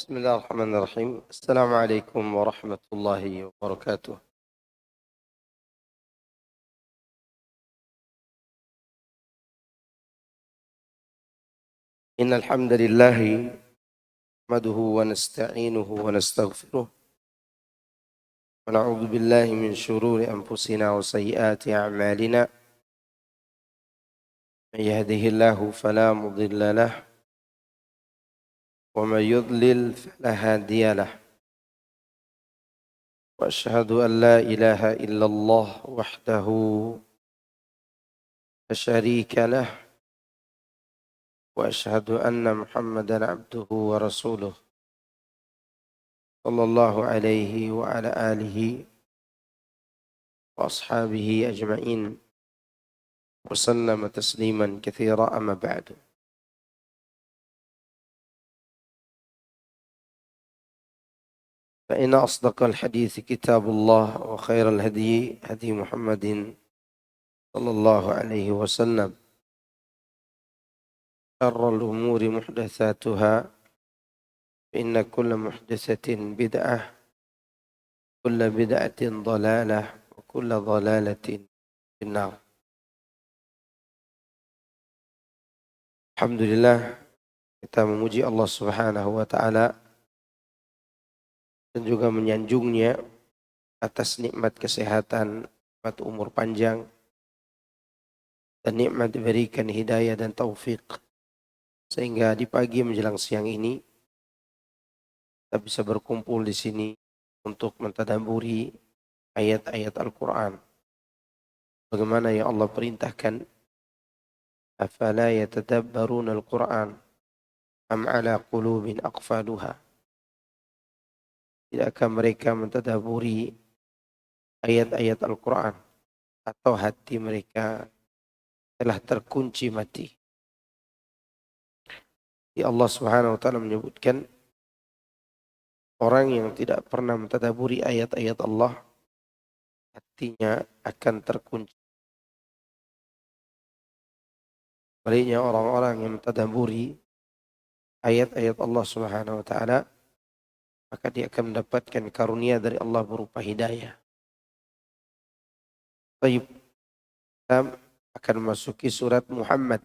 بسم الله الرحمن الرحيم. السلام عليكم ورحمة الله وبركاته. إن الحمد لله نحمده ونستعينه ونستغفره ونعوذ بالله من شرور أنفسنا وسيئات أعمالنا. من يهده الله فلا مضل له ومن يضلل فلا هادي له، وأشهد أن لا إله إلا الله وحده لا شريك له، وأشهد أن محمدا عبده ورسوله صلى الله عليه وعلى آله وأصحابه أجمعين وسلم تسليما كثيرا. أما بعد، فإن أصدق الحديث كتاب الله، وخير الهدي هدي محمد صلى الله عليه وسلم، شر الأمور محدثاتها، فإن كل محدثة بدعة، كل بدعة ضلالة، وكل ضلالة في النار. Alhamdulillah, kita memuji Allah Subhanahu wa taala dan juga menyanjungnya atas nikmat kesehatan, nikmat umur panjang, dan nikmat diberikan hidayah dan taufik, sehingga di pagi menjelang siang ini kita bisa berkumpul di sini untuk mentadabburi ayat-ayat Al-Quran. Bagaimana yang Allah perintahkan, afala yatadabbaruna al-Quran am ala qulubin aqfaluha. Tidakkah mereka mentadabburi ayat-ayat Al-Quran, atau hati mereka telah terkunci mati? Allah Subhanahu wa taala menyebutkan orang yang tidak pernah mentadabburi ayat-ayat Allah, hatinya akan terkunci. Sebaliknya orang-orang yang mentadabburi ayat-ayat Allah Subhanahu wa taala, maka dia akan mendapatkan karunia dari Allah berupa hidayah. Baik, kita akan memasuki surat Muhammad.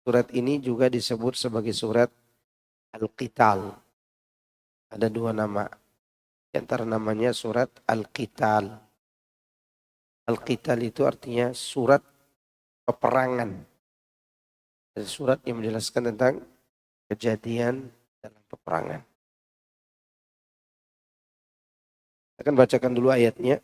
Surat ini juga disebut sebagai surat Al-Qital. Ada dua nama. Di antara namanya surat Al-Qital. Al-Qital itu artinya surat peperangan. Dari surat yang menjelaskan tentang kejadian dalam peperangan. Saya akan bacakan dulu ayatnya.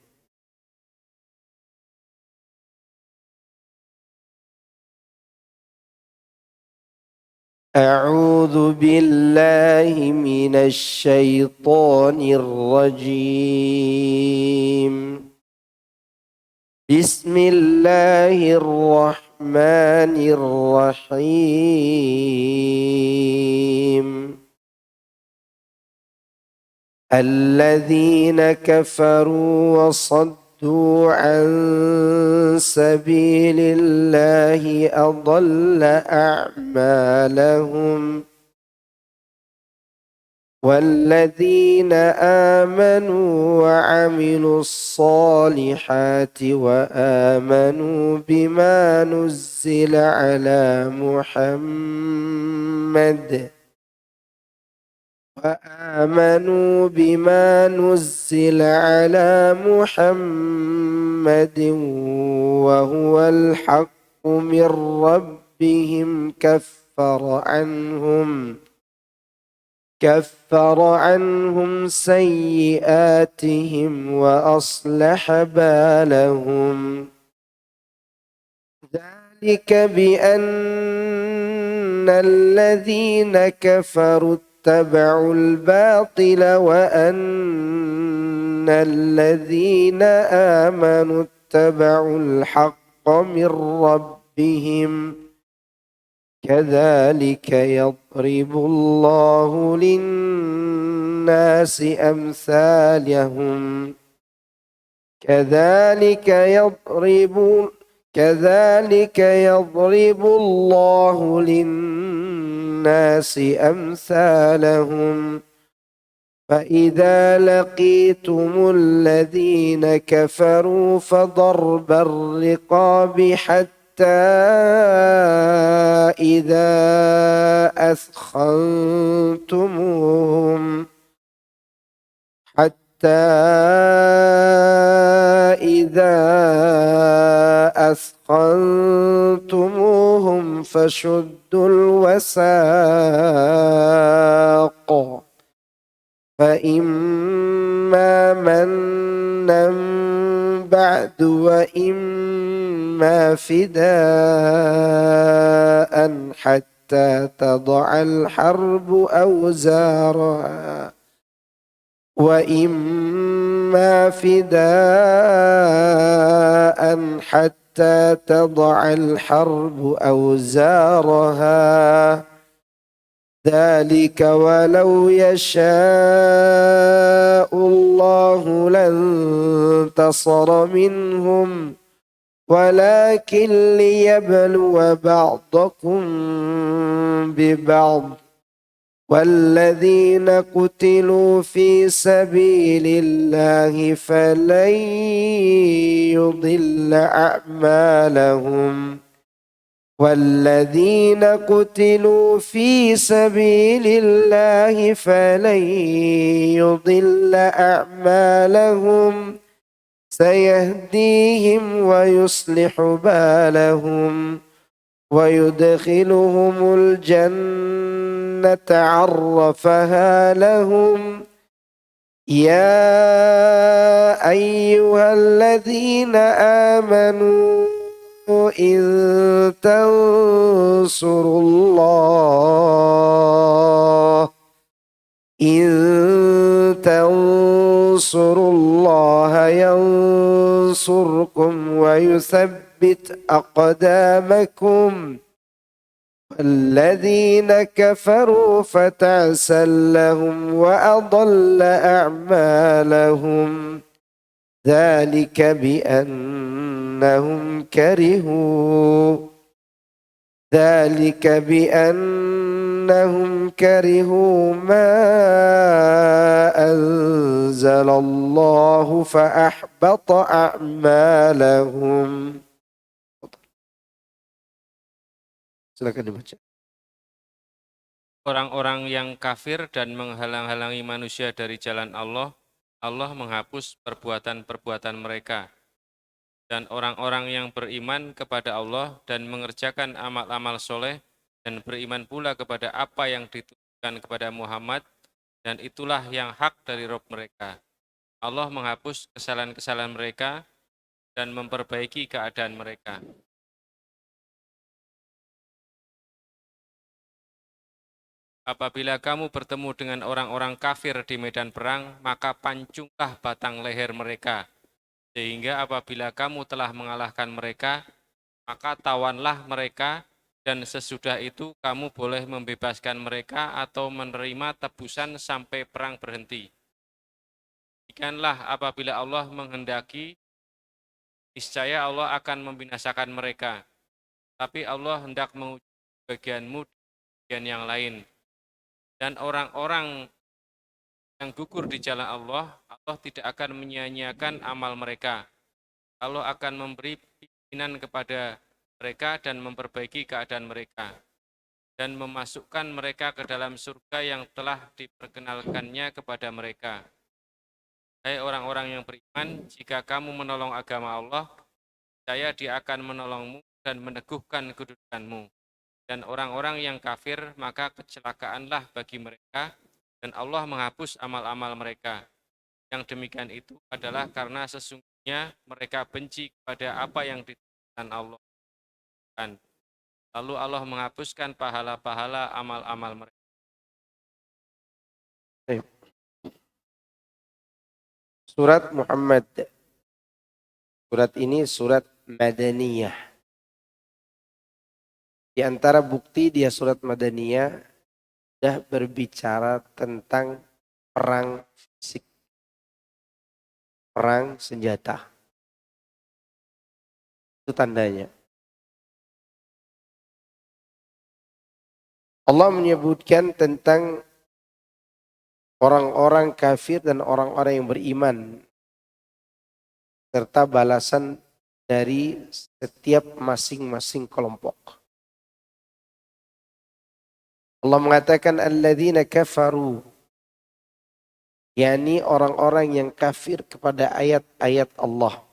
أعوذ بالله من الشيطان الرجيم. بسم الله الرحمن الرحيم. الذين كفروا وصدوا عن سبيل الله أضل أعمالهم. والذين آمنوا وعملوا الصالحات وآمنوا بما نزل على محمد وهو الحق من ربهم كفر عنهم سيئاتهم وأصلح بالهم. ذلك بأن الذين كفروا اتبعوا الباطل وأن الذين آمنوا اتبعوا الحق من ربهم. كذلك يضرب الله للناس أمثالهم. كذلك يضرب الله للناس الناس أمثالهم فإذا لقيتم الذين كفروا فضرب الرقاب حتى إذا أثخنتموهم فشدوا الوثاق فإما منا بعد وإما فداء حتى تضع الحرب أوزارها وإما فداء حتى تضع الحرب أوزارها ذلك ولو يشاء الله لانتصر منهم ولكن ليبلو بعضكم ببعض والذين قتلوا في سبيل الله فلن يضل أعمالهم والذين قتلوا في سبيل الله فلن يضل أعمالهم سيهديهم ويصلح بالهم ويدخلهم الجنة عرفها لهم يا أيها الذين آمنوا إن تنصروا الله ينصركم ويثبت أقدامكم الذين كفروا فتعسا لهم وأضل أعمالهم ذلك بأنهم كرهوا ما أنزل الله فأحبط أعمالهم. Silakan dibaca. Orang-orang yang kafir dan menghalang-halangi manusia dari jalan Allah, Allah menghapus perbuatan-perbuatan mereka. Dan orang-orang yang beriman kepada Allah dan mengerjakan amal-amal soleh dan beriman pula kepada apa yang diturunkan kepada Muhammad, dan itulah yang hak dari Rabb mereka. Allah menghapus kesalahan-kesalahan mereka dan memperbaiki keadaan mereka. Apabila kamu bertemu dengan orang-orang kafir di medan perang, maka pancunglah batang leher mereka. Sehingga apabila kamu telah mengalahkan mereka, maka tawanlah mereka, dan sesudah itu kamu boleh membebaskan mereka atau menerima tebusan sampai perang berhenti. Demikianlah apabila Allah menghendaki, niscaya Allah akan membinasakan mereka. Tapi Allah hendak menguji bagianmu di bagian yang lain. Dan orang-orang yang gugur di jalan Allah, Allah tidak akan menyia-nyiakan amal mereka. Allah akan memberi pimpinan kepada mereka dan memperbaiki keadaan mereka, dan memasukkan mereka ke dalam surga yang telah diperkenalkannya kepada mereka. Hai orang-orang yang beriman, jika kamu menolong agama Allah, saya Dia akan menolongmu dan meneguhkan kedudukanmu. Dan orang-orang yang kafir, maka kecelakaanlah bagi mereka, dan Allah menghapus amal-amal mereka. Yang demikian itu adalah karena sesungguhnya mereka benci kepada apa yang ditentukan Allah. Lalu Allah menghapuskan pahala-pahala amal-amal mereka. Surat Muhammad. Surat ini surat Madaniyah. Di antara bukti dia surat Madaniyah sudah berbicara tentang perang fisik, perang senjata. Itu tandanya. Allah menyebutkan tentang orang-orang kafir dan orang-orang yang beriman serta balasan dari setiap masing-masing kelompok. Allah mengatakan alladzina kafaru, yakni orang-orang yang kafir kepada ayat-ayat Allah.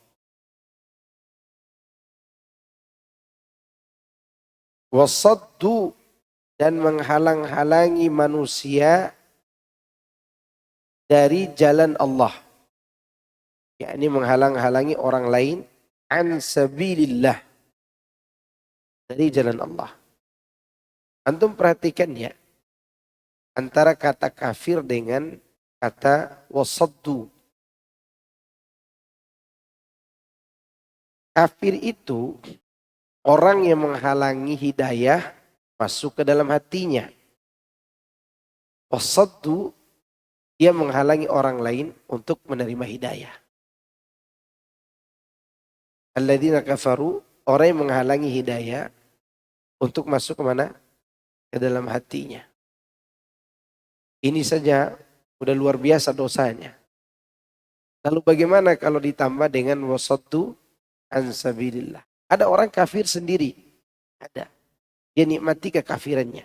Wasaddu, dan menghalang-halangi manusia dari jalan Allah. Yakni menghalang-halangi orang lain an sabilillah, dari jalan Allah. Antum perhatikan ya, antara kata kafir dengan kata wasaddu. Kafir itu orang yang menghalangi hidayah masuk ke dalam hatinya. Wasaddu, dia menghalangi orang lain untuk menerima hidayah. Alladzina kafaru, orang yang menghalangi hidayah untuk masuk ke mana? Ke dalam hatinya. Ini saja udah luar biasa dosanya. Lalu bagaimana kalau ditambah dengan wasaddu an sabilillah? Ada orang kafir sendiri. Ada. Dia nikmati kekafirannya.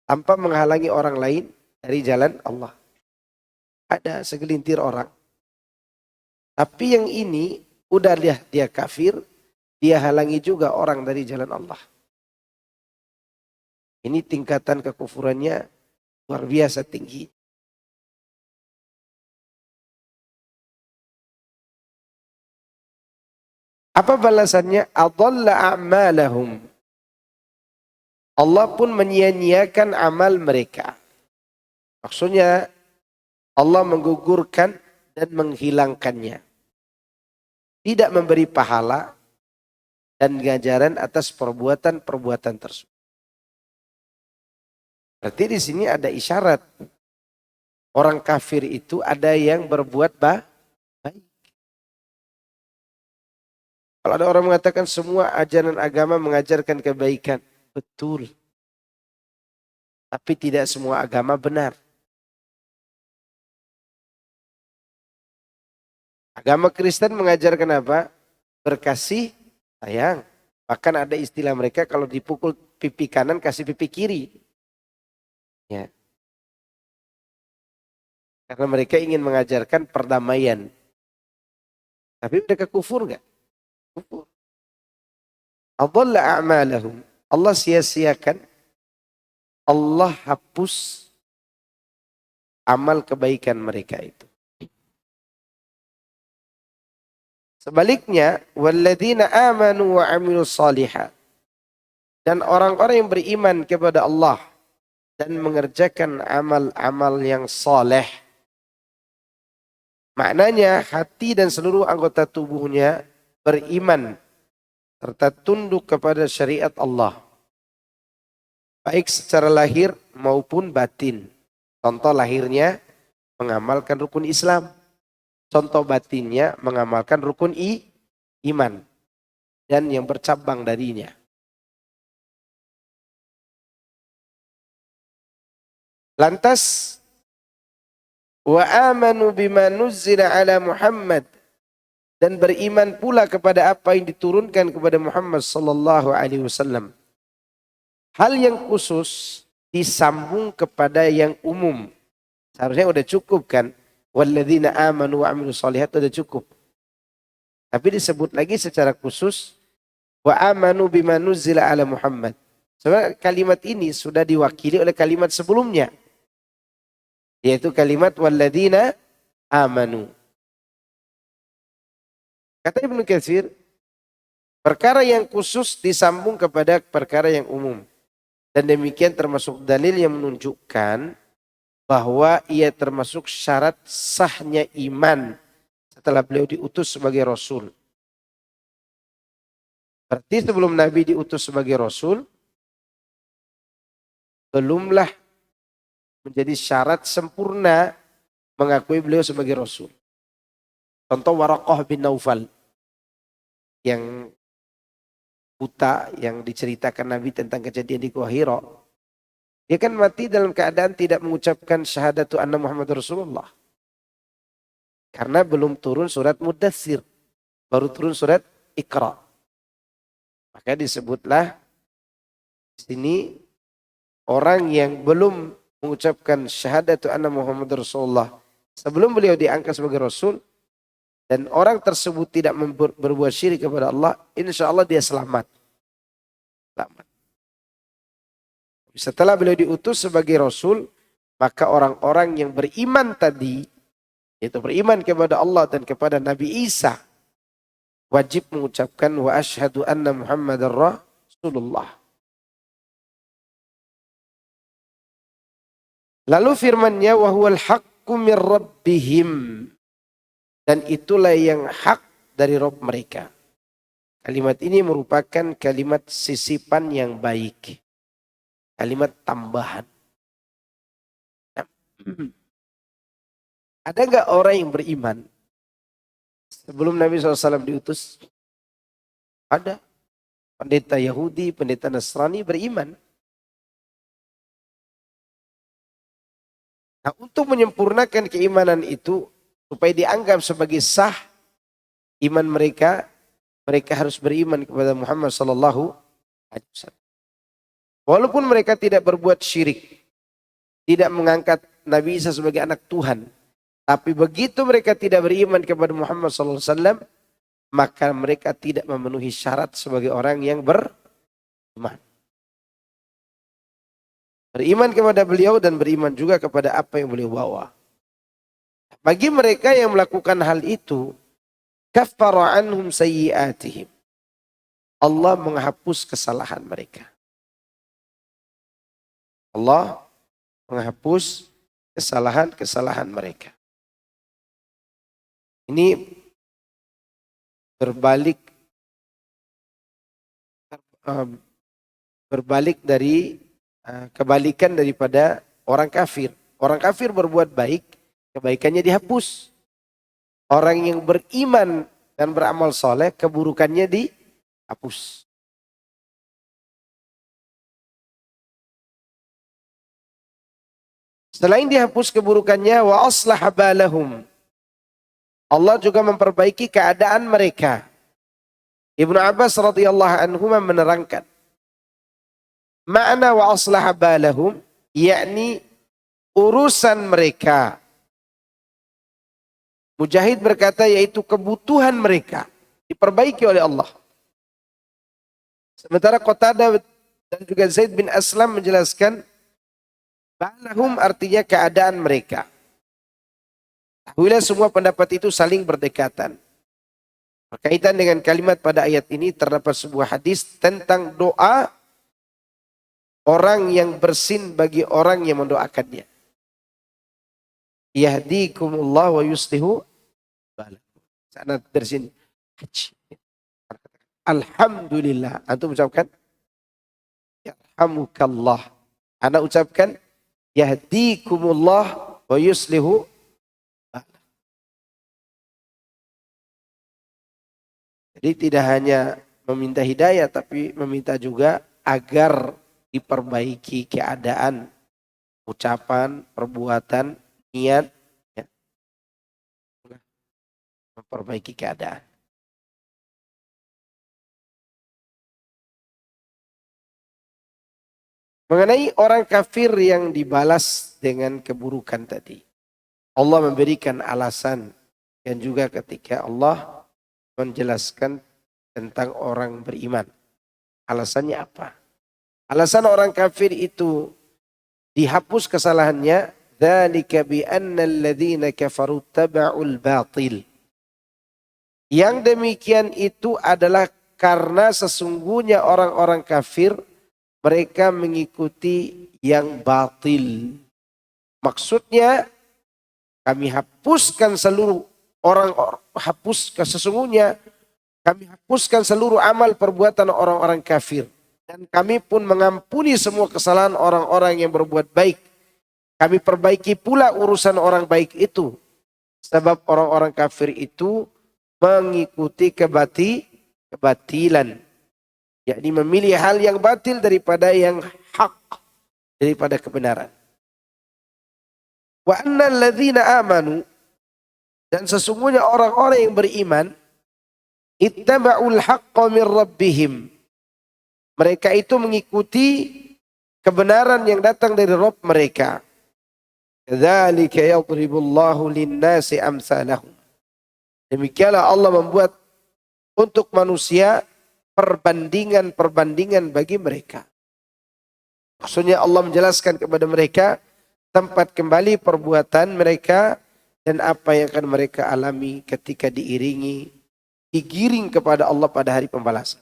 Tanpa menghalangi orang lain dari jalan Allah. Ada segelintir orang. Tapi yang ini udah dia kafir, dia halangi juga orang dari jalan Allah. Ini tingkatan kekufurannya luar biasa tinggi. Apa balasannya? Adalla a'malahum. Allah pun menyia-nyiakan amal mereka. Maksudnya Allah menggugurkan dan menghilangkannya. Tidak memberi pahala dan ganjaran atas perbuatan-perbuatan tersebut. Berarti di sini ada isyarat. Orang kafir itu ada yang berbuat baik. Kalau ada orang mengatakan semua ajaran agama mengajarkan kebaikan. Betul. Tapi tidak semua agama benar. Agama Kristen mengajarkan apa? Berkasih sayang. Bahkan ada istilah mereka kalau dipukul pipi kanan kasih pipi kiri. Ya. Karena mereka ingin mengajarkan perdamaian. Tapi mereka kufur enggak? Kufur. Adalla a'malahum. Allah sia-siakan. Allah hapus amal kebaikan mereka itu. Sebaliknya, walladzina amanu wa amilus shalihat. Dan orang-orang yang beriman kepada Allah dan mengerjakan amal-amal yang saleh. Maknanya hati dan seluruh anggota tubuhnya beriman serta tunduk kepada syariat Allah. Baik secara lahir maupun batin. Contoh lahirnya mengamalkan rukun Islam. Contoh batinnya mengamalkan rukun iman dan yang bercabang darinya. Lantas wa amanu bima nuzzila ala Muhammad, dan beriman pula kepada apa yang diturunkan kepada Muhammad sallallahu alaihi wasallam. Hal yang khusus disambung kepada yang umum. Seharusnya udah cukup kan? Walladzina amanu wa amilus shalihat sudah cukup. Tapi disebut lagi secara khusus wa amanu bima nuzzila ala Muhammad. Sebenarnya kalimat ini sudah diwakili oleh kalimat sebelumnya. Yaitu kalimat walladzina amanu. Kata Ibnu Katsir, perkara yang khusus disambung kepada perkara yang umum. Dan demikian termasuk dalil yang menunjukkan bahwa ia termasuk syarat sahnya iman setelah beliau diutus sebagai Rasul. Berarti sebelum Nabi diutus sebagai Rasul, belumlah menjadi syarat sempurna mengakui beliau sebagai Rasul. Contoh Waraqah bin Naufal yang buta yang diceritakan Nabi tentang kejadian di Gua Hira. Dia kan mati dalam keadaan tidak mengucapkan syahadatu anna Muhammad Rasulullah. Karena belum turun surat Mudaththir. Baru turun surat Iqra. Maka disebutlah di sini orang yang belum mengucapkan syahadatu anna Muhammad Rasulullah sebelum beliau diangkat sebagai Rasul, dan orang tersebut tidak berbuat syirik kepada Allah, insya Allah dia selamat. Selamat. Setelah beliau diutus sebagai Rasul, maka orang-orang yang beriman tadi, yaitu beriman kepada Allah dan kepada Nabi Isa, wajib mengucapkan wa asyhadu anna Muhammadar Rasulullah. Lalu firman-Nya wa huwal haqqu mir rabbihim, dan itulah yang hak dari Rabb mereka. Kalimat ini merupakan kalimat sisipan yang baik. Kalimat tambahan. Nah, ada nggak orang yang beriman sebelum Nabi SAW diutus? Ada. Pendeta Yahudi, pendeta Nasrani beriman. Nah, untuk menyempurnakan keimanan itu, supaya dianggap sebagai sah iman mereka, mereka harus beriman kepada Muhammad SAW. Walaupun mereka tidak berbuat syirik, tidak mengangkat Nabi Isa sebagai anak Tuhan, tapi begitu mereka tidak beriman kepada Muhammad SAW, maka mereka tidak memenuhi syarat sebagai orang yang beriman. Beriman kepada beliau dan beriman juga kepada apa yang beliau bawa. Bagi mereka yang melakukan hal itu, kaffara anhum sayyi'atihim. Allah menghapus kesalahan mereka. Allah menghapus kesalahan-kesalahan mereka. Ini berbalik dari kebalikan daripada orang kafir. Orang kafir berbuat baik, kebaikannya dihapus. Orang yang beriman dan beramal soleh, keburukannya dihapus. Selain dihapus keburukannya, wa aslaha balahum. Allah juga memperbaiki keadaan mereka. Ibnu Abbas radhiyallahu anhu menerangkan, makna wa aslaha balahum, yakni urusan mereka. Mujahid berkata yaitu kebutuhan mereka diperbaiki oleh Allah. Sementara Qatadah dan juga Zaid bin Aslam menjelaskan balahum artinya keadaan mereka. Ketahuilah semua pendapat itu saling berdekatan. Berkaitan dengan kalimat pada ayat ini terdapat sebuah hadis tentang doa orang yang bersin bagi orang yang mendoakannya. Yahdikumullah wa yuslihu balakum. Sanad dari sini. Alhamdulillah. Antum ucapkan yarhamukallah. Ana ucapkan yahdikumullah wa yuslihu balakum. Jadi tidak hanya meminta hidayah, tapi meminta juga agar diperbaiki keadaan, ucapan, perbuatan, niat, ya. Memperbaiki keadaan. Mengenai orang kafir yang dibalas dengan keburukan tadi, Allah memberikan alasan, dan juga ketika Allah menjelaskan tentang orang beriman. Alasannya apa? Alasan orang kafir itu dihapus kesalahannya, dzalika bi anna alladziina kafaru taba'ul batil. Yang demikian itu adalah karena sesungguhnya orang-orang kafir mereka mengikuti yang batil. Maksudnya kami hapuskan seluruh sesungguhnya kami hapuskan seluruh amal perbuatan orang-orang kafir. Dan kami pun mengampuni semua kesalahan orang-orang yang berbuat baik. Kami perbaiki pula urusan orang baik itu. Sebab orang-orang kafir itu mengikuti kebatilan. Yakni memilih hal yang batil daripada yang hak. daripada kebenaran. Wa annal ladzina amanu, dan sesungguhnya orang-orang yang beriman, ittaba'ul haqqa min rabbihim, mereka itu mengikuti kebenaran yang datang dari Rabb mereka. Dzalika yadribullahu lin-nasi amsalahum. Demikianlah Allah membuat untuk manusia perbandingan-perbandingan bagi mereka. Maksudnya Allah menjelaskan kepada mereka tempat kembali perbuatan mereka dan apa yang akan mereka alami ketika digiring kepada Allah pada hari pembalasan.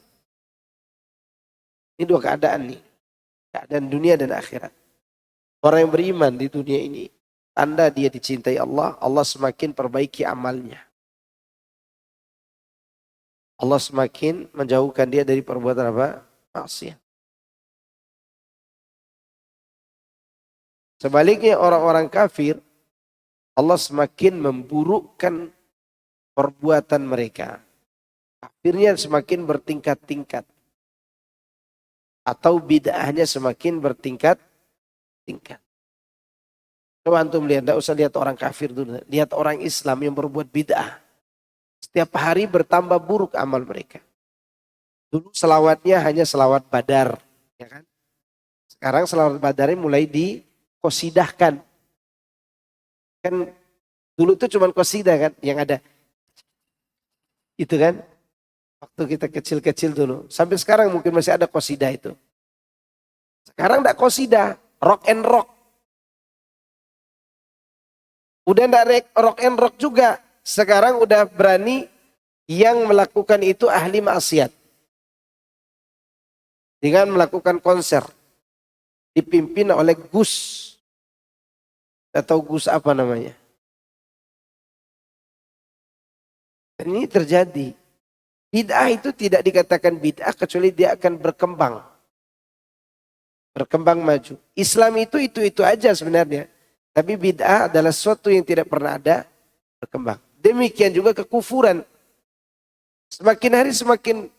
Ini dua keadaan nih. Keadaan dunia dan akhirat. Orang yang beriman di dunia ini, tanda dia dicintai Allah, Allah semakin perbaiki amalnya. Allah semakin menjauhkan dia dari perbuatan apa? Maksiat. Sebaliknya orang-orang kafir, Allah semakin memburukkan perbuatan mereka. Akhirnya semakin bertingkat-tingkat. Atau bid'ahnya semakin bertingkat-tingkat. Coba antum lihat, tidak usah lihat orang kafir dulu. Lihat orang Islam yang berbuat bid'ah. Setiap hari bertambah buruk amal mereka. Dulu selawatnya hanya selawat badar. Ya kan? Sekarang selawat badarnya mulai dikosidahkan. Kan dulu itu cuma kosidah kan yang ada. Itu kan. Waktu kita kecil-kecil dulu. Sampai sekarang mungkin masih ada kosidah itu. Sekarang tidak kosidah. Rock and rock. Udah tidak rock and rock juga. Sekarang udah berani yang melakukan itu ahli maksiat. Dengan melakukan konser. Dipimpin oleh Gus. Atau Gus apa namanya. Dan ini terjadi. Bid'ah itu tidak dikatakan bid'ah kecuali dia akan berkembang. Berkembang maju. Islam itu aja sebenarnya. Tapi bid'ah adalah sesuatu yang tidak pernah ada berkembang. Demikian juga kekufuran. Semakin hari semakin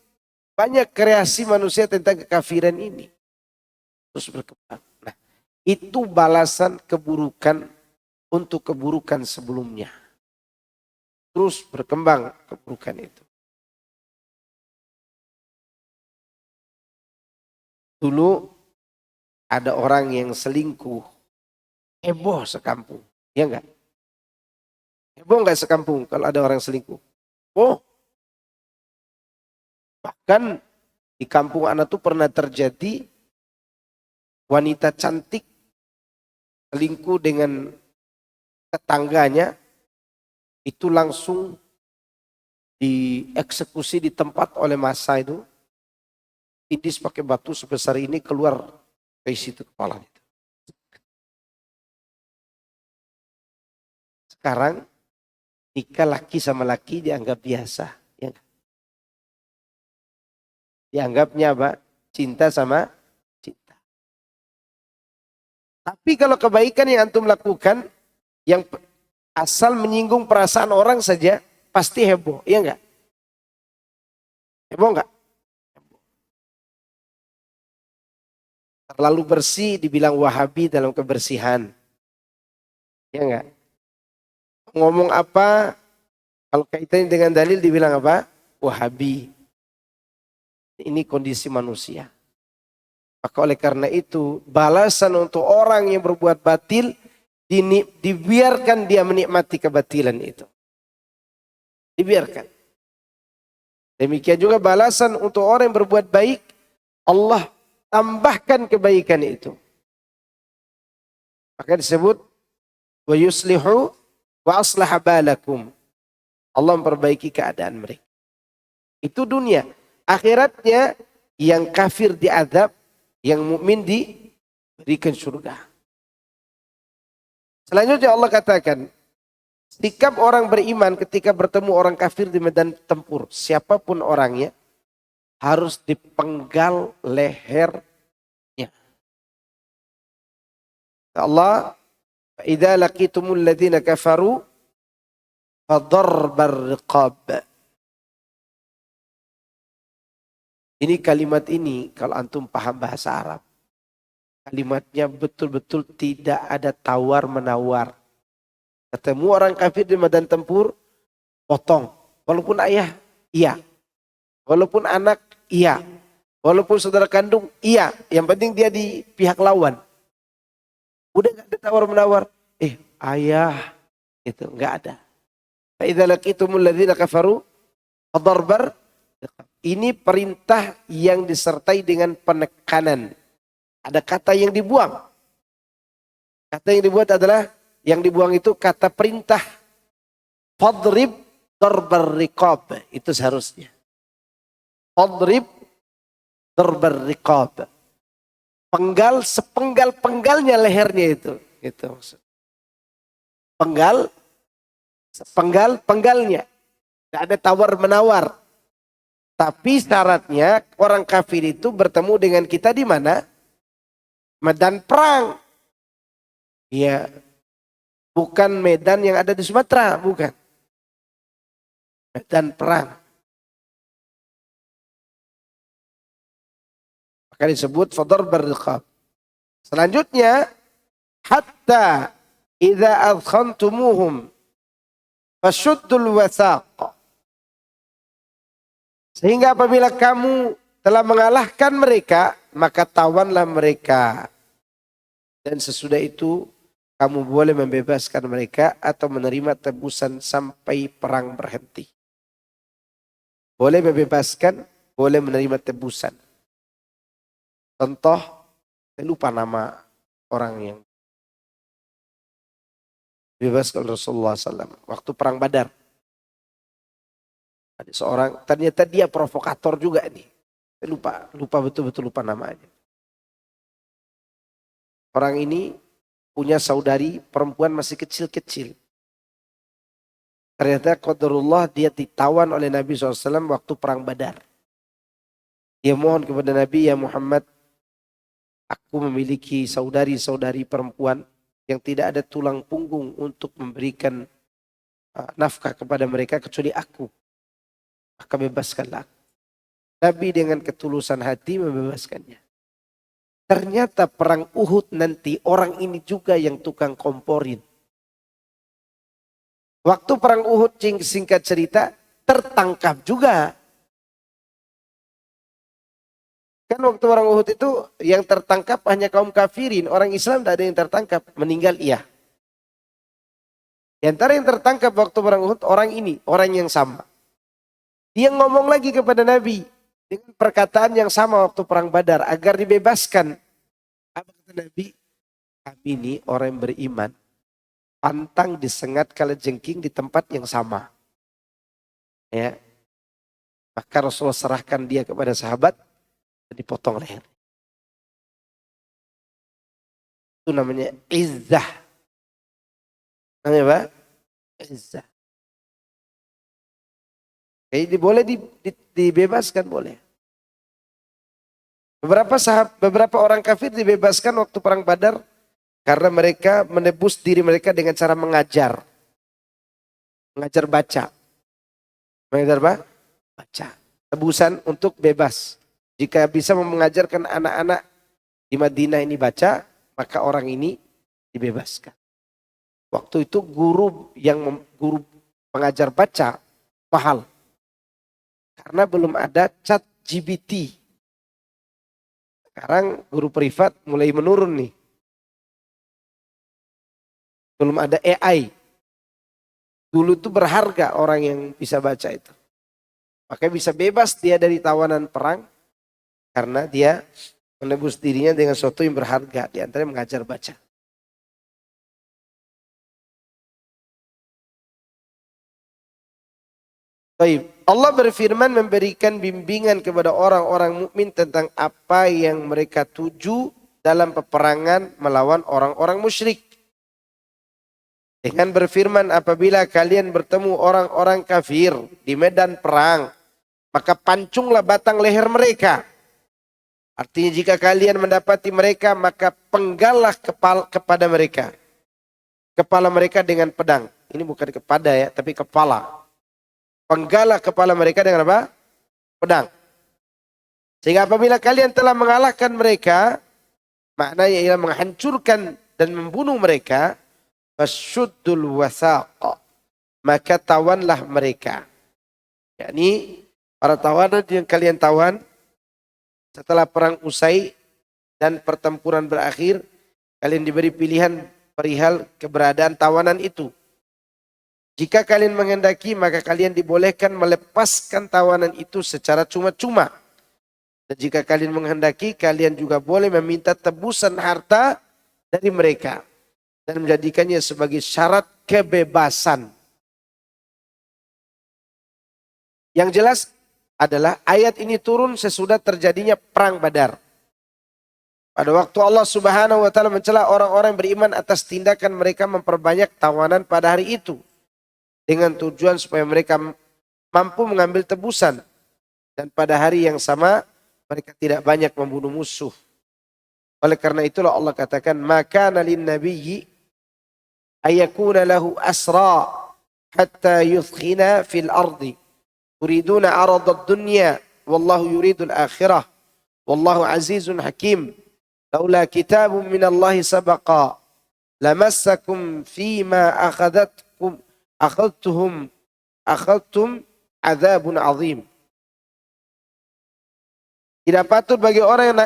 banyak kreasi manusia tentang kekafiran ini. Terus berkembang. Nah, itu balasan keburukan untuk keburukan sebelumnya. Terus berkembang keburukan itu. Dulu ada orang yang selingkuh. Heboh sekampung. Ya enggak? Heboh enggak sekampung kalau ada orang selingkuh? Oh. Bahkan di kampung anak tuh pernah terjadi wanita cantik selingkuh dengan tetangganya. Itu langsung dieksekusi di tempat oleh massa itu. Idis pakai batu sebesar ini keluar dari situ kepalanya. Sekarang nikah laki sama laki dianggap biasa. Ya. Dianggapnya apa? Cinta sama cinta. Tapi kalau kebaikan yang antum lakukan, yang asal menyinggung perasaan orang saja, pasti heboh. Iya enggak? Heboh enggak? Terlalu bersih dibilang Wahabi dalam kebersihan. Ya enggak? Ngomong apa, kalau kaitannya dengan dalil dibilang apa? Wahabi. Ini kondisi manusia. Maka oleh karena itu, balasan untuk orang yang berbuat batil, dibiarkan dia menikmati kebatilan itu. Dibiarkan. Demikian juga balasan untuk orang yang berbuat baik, Allah tambahkan kebaikan itu. Maka disebut wa yuslihu wa aslaha balakum. Allah memperbaiki keadaan mereka. Itu dunia. Akhiratnya yang kafir diazab, yang mukmin diberikan surga. Selanjutnya Allah katakan, sikap orang beriman ketika bertemu orang kafir di medan tempur, siapapun orangnya, harus dipenggal lehernya. Allah, "Idza laqitumul ladzina kafaru fadarbar riqab." Ini kalimat ini kalau antum paham bahasa Arab, Kalimatnya betul-betul tidak ada tawar-menawar. Ketemu orang kafir di medan tempur, potong. Walaupun ayah, iya. Walaupun anak, iya. Walaupun saudara kandung, iya. Yang penting dia di pihak lawan. Udah gak ada tawar-menawar. Ayah. Itu gak ada. Fa'idha laqitumul ladzina kafaru fadarbar. Ini perintah yang disertai dengan penekanan. Ada kata yang dibuang. Kata yang dibuat adalah, yang dibuang itu kata perintah. Fadrib darbar riqab. Itu seharusnya. Fadrib darbar riqab. Penggal sepenggal-penggalnya lehernya itu. Itu maksud. Penggal sepenggal-penggalnya. Tidak ada tawar-menawar. Tapi syaratnya orang kafir itu bertemu dengan kita di mana? Medan perang. Ya, bukan medan yang ada di Sumatera, bukan. Medan perang. Maka disebut fadarbar riqab. Selanjutnya, hatta idza adkhantumuhum fashuddul wasaq. Sehingga apabila kamu telah mengalahkan mereka, maka tawanlah mereka. Dan sesudah itu kamu boleh membebaskan mereka atau menerima tebusan sampai perang berhenti. Boleh membebaskan, boleh menerima tebusan. Contoh, saya lupa nama orang yang dibebaskan Rasulullah SAW waktu perang Badar. Ada seorang, ternyata dia provokator juga nih. Saya lupa betul-betul lupa namanya. Orang ini punya saudari perempuan masih kecil-kecil. Ternyata qadarullah dia ditawan oleh Nabi SAW waktu perang Badar. Dia mohon kepada Nabi, ya Muhammad, aku memiliki saudari-saudari perempuan yang tidak ada tulang punggung untuk memberikan nafkah kepada mereka kecuali aku. Maka bebaskanlah. Nabi dengan ketulusan hati membebaskannya. Ternyata perang Uhud nanti orang ini juga yang tukang komporin. Waktu perang Uhud, singkat cerita, tertangkap juga. Kan waktu perang Uhud itu yang tertangkap hanya kaum kafirin. Orang Islam tidak ada yang tertangkap. Meninggal iya. Di antara yang tertangkap waktu perang Uhud, orang ini, orang yang sama. Dia ngomong lagi kepada Nabi dengan perkataan yang sama waktu perang Badar agar dibebaskan. Apa kata Nabi? Kami ini orang yang beriman, pantang disengat kalajengking di tempat yang sama. Ya. Maka Rasulullah serahkan dia kepada sahabat dan dipotong leher. Itu namanya izzah. Namanya apa? Izzah. Jadi boleh dibebaskan, boleh. Beberapa orang kafir dibebaskan waktu perang Badar karena mereka menebus diri mereka dengan cara mengajar. Mengajar baca. Mengajar apa? Baca. Tebusan untuk bebas. Jika bisa mengajarkan anak-anak di Madinah ini baca, maka orang ini dibebaskan. Waktu itu guru pengajar baca mahal. Karena belum ada ChatGPT. Sekarang guru privat mulai menurun nih. Belum ada AI. Dulu itu berharga orang yang bisa baca itu. Makanya bisa bebas dia dari tawanan perang. Karena dia menebus dirinya dengan sesuatu yang berharga. Di antaranya mengajar baca. Baik. Allah berfirman memberikan bimbingan kepada orang-orang mukmin tentang apa yang mereka tuju dalam peperangan melawan orang-orang musyrik. Dengan berfirman, apabila kalian bertemu orang-orang kafir di medan perang, maka pancunglah batang leher mereka. Artinya jika kalian mendapati mereka, maka penggallah kepada mereka. Kepala mereka dengan pedang. Ini bukan kepada ya, tapi kepala. Penggalah kepala mereka dengan apa? Pedang. Sehingga apabila kalian telah mengalahkan mereka, maknanya ialah menghancurkan dan membunuh mereka, fashuddul wasaq, maka tawanlah mereka. Yakni para tawanan yang kalian tawan setelah perang usai dan pertempuran berakhir, kalian diberi pilihan perihal keberadaan tawanan itu. Jika kalian menghendaki, maka kalian dibolehkan melepaskan tawanan itu secara cuma-cuma. Dan jika kalian menghendaki, kalian juga boleh meminta tebusan harta dari mereka dan menjadikannya sebagai syarat kebebasan. Yang jelas adalah ayat ini turun sesudah terjadinya perang Badar. Pada waktu Allah Subhanahu wa taala mencela orang-orang beriman atas tindakan mereka memperbanyak tawanan pada hari itu dengan tujuan supaya mereka mampu mengambil tebusan, dan pada hari yang sama mereka tidak banyak membunuh musuh. Oleh karena itulah Allah katakan, maka nalin nabiyyi ayakuna lahu asra hatta yuthkhina fil ardi turiduna aradad dunya wallahu yuridul akhirah wallahu azizun hakim laula kitabun minallahi sabaqa lamassakum fima akhadtum adzabun azim. Tidak patut bagi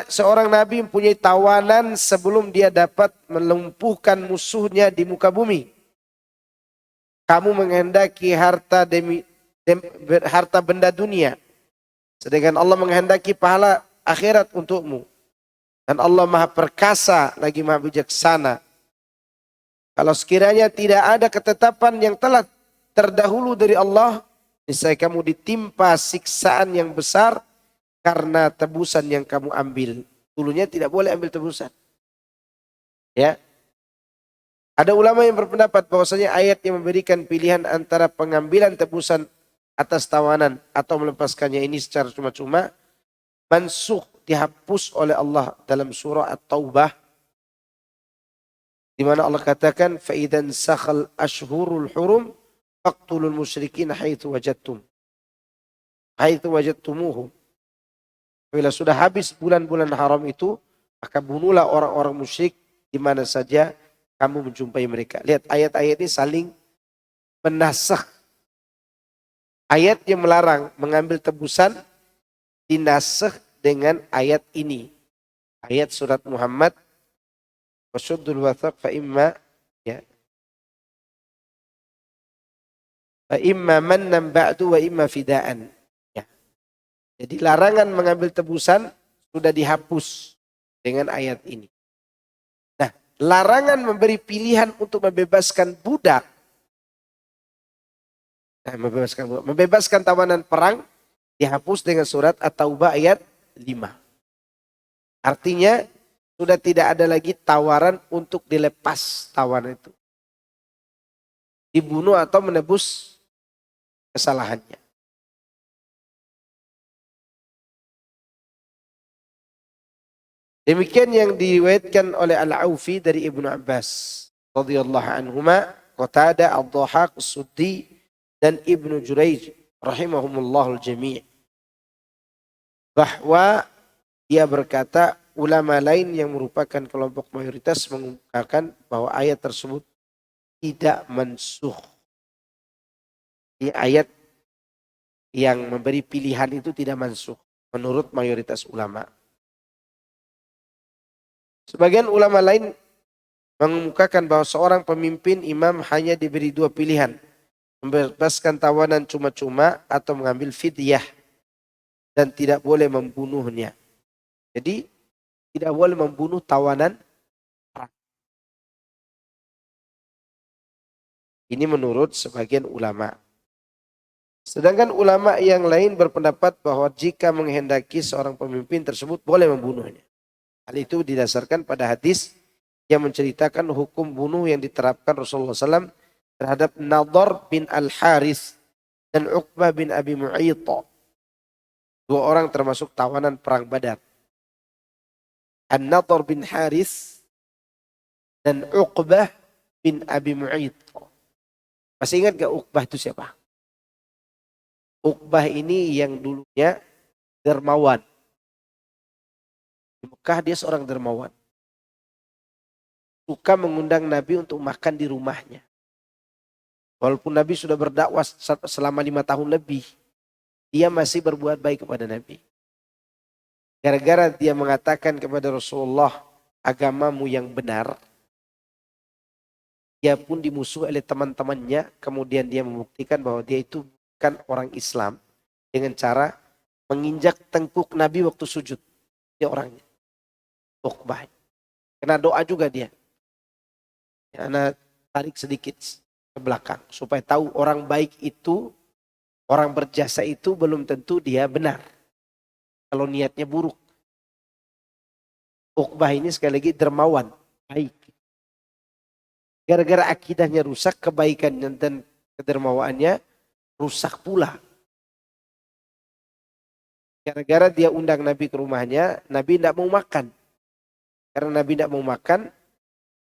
seorang nabi mempunyai tawanan sebelum dia dapat melumpuhkan musuhnya di muka bumi. Kamu menghendaki harta benda dunia, sedangkan Allah menghendaki pahala akhirat untukmu. Dan Allah Maha Perkasa lagi Maha Bijaksana. Kalau sekiranya tidak ada ketetapan yang telah terdahulu dari Allah, niscaya kamu ditimpa siksaan yang besar karena tebusan yang kamu ambil. Dulunya tidak boleh ambil tebusan. Ya. Ada ulama yang berpendapat bahwasanya ayat yang memberikan pilihan antara pengambilan tebusan atas tawanan atau melepaskannya ini secara cuma-cuma mansukh, dihapus oleh Allah dalam surah At-Taubah, di mana Allah katakan fa idzan sakhal ashhurul hurum faqtulul musyrikin haitsu wajadtumuhum. Bila sudah habis bulan-bulan haram itu, maka bunuhlah orang-orang musyrik di mana saja kamu menjumpai mereka. Lihat ayat-ayat ini saling menasakh. Ayat yang melarang mengambil tebusan dinasakh dengan ayat ini. Ayat surat Muhammad, washuddul wathaq fa imma mannan ba'du wa imma fidaan. Jadi larangan mengambil tebusan sudah dihapus dengan ayat ini. Nah, larangan memberi pilihan untuk membebaskan budak. Membebaskan tawanan perang dihapus dengan surat At-Taubah ayat 5. Artinya sudah tidak ada lagi tawaran untuk dilepas tawanan itu. Dibunuh atau menebus kesalahannya. Demikian yang diriwayatkan oleh Al-Aufi dari Ibnu Abbas radhiyallahu anhuma, Qatadah, Ad-Dhahhak, As-Suddi dan Ibnu Jurayj rahimahumullah al-jami', bahwa dia berkata ulama lain yang merupakan kelompok mayoritas mengungkapkan bahwa ayat tersebut tidak mansukh. Di ayat yang memberi pilihan itu tidak mansukh menurut mayoritas ulama. Sebagian ulama lain mengemukakan bahwa seorang pemimpin imam hanya diberi dua pilihan, membebaskan tawanan cuma-cuma atau mengambil fidyah, dan tidak boleh membunuhnya. Jadi tidak boleh membunuh tawanan. Ini menurut sebagian ulama. Sedangkan ulama yang lain berpendapat bahwa jika menghendaki seorang pemimpin tersebut boleh membunuhnya. Hal itu didasarkan pada hadis yang menceritakan hukum bunuh yang diterapkan Rasulullah SAW terhadap Nadhr bin Al-Harith dan Uqbah bin Abi Mu'ayth. Dua orang termasuk tawanan perang Badar. An-Nadhr bin Harith dan Uqbah bin Abi Mu'ayth. Masih ingat gak Uqbah itu siapa? Uqbah ini yang dulunya dermawan. Di Mekah dia seorang dermawan. suka mengundang Nabi untuk makan di rumahnya. Walaupun Nabi sudah berdakwah selama 5 tahun lebih, dia masih berbuat baik kepada Nabi. Gara-gara dia mengatakan kepada Rasulullah, agamamu yang benar, dia pun dimusuhi oleh teman-temannya. Kemudian dia membuktikan bahwa dia itu bukan orang Islam dengan cara menginjak tengkuk Nabi waktu sujud. Dia orangnya. Uqbah. Kena doa juga dia. Ana tarik sedikit ke belakang supaya tahu orang baik itu, orang berjasa itu belum tentu dia benar kalau niatnya buruk. Uqbah ini sekali lagi dermawan, baik. Gara-gara akidahnya rusak, kebaikannya dan kedermawaannya rusak pula. Gara-gara dia undang Nabi ke rumahnya, Nabi tidak mau makan. Karena Nabi tidak mau makan,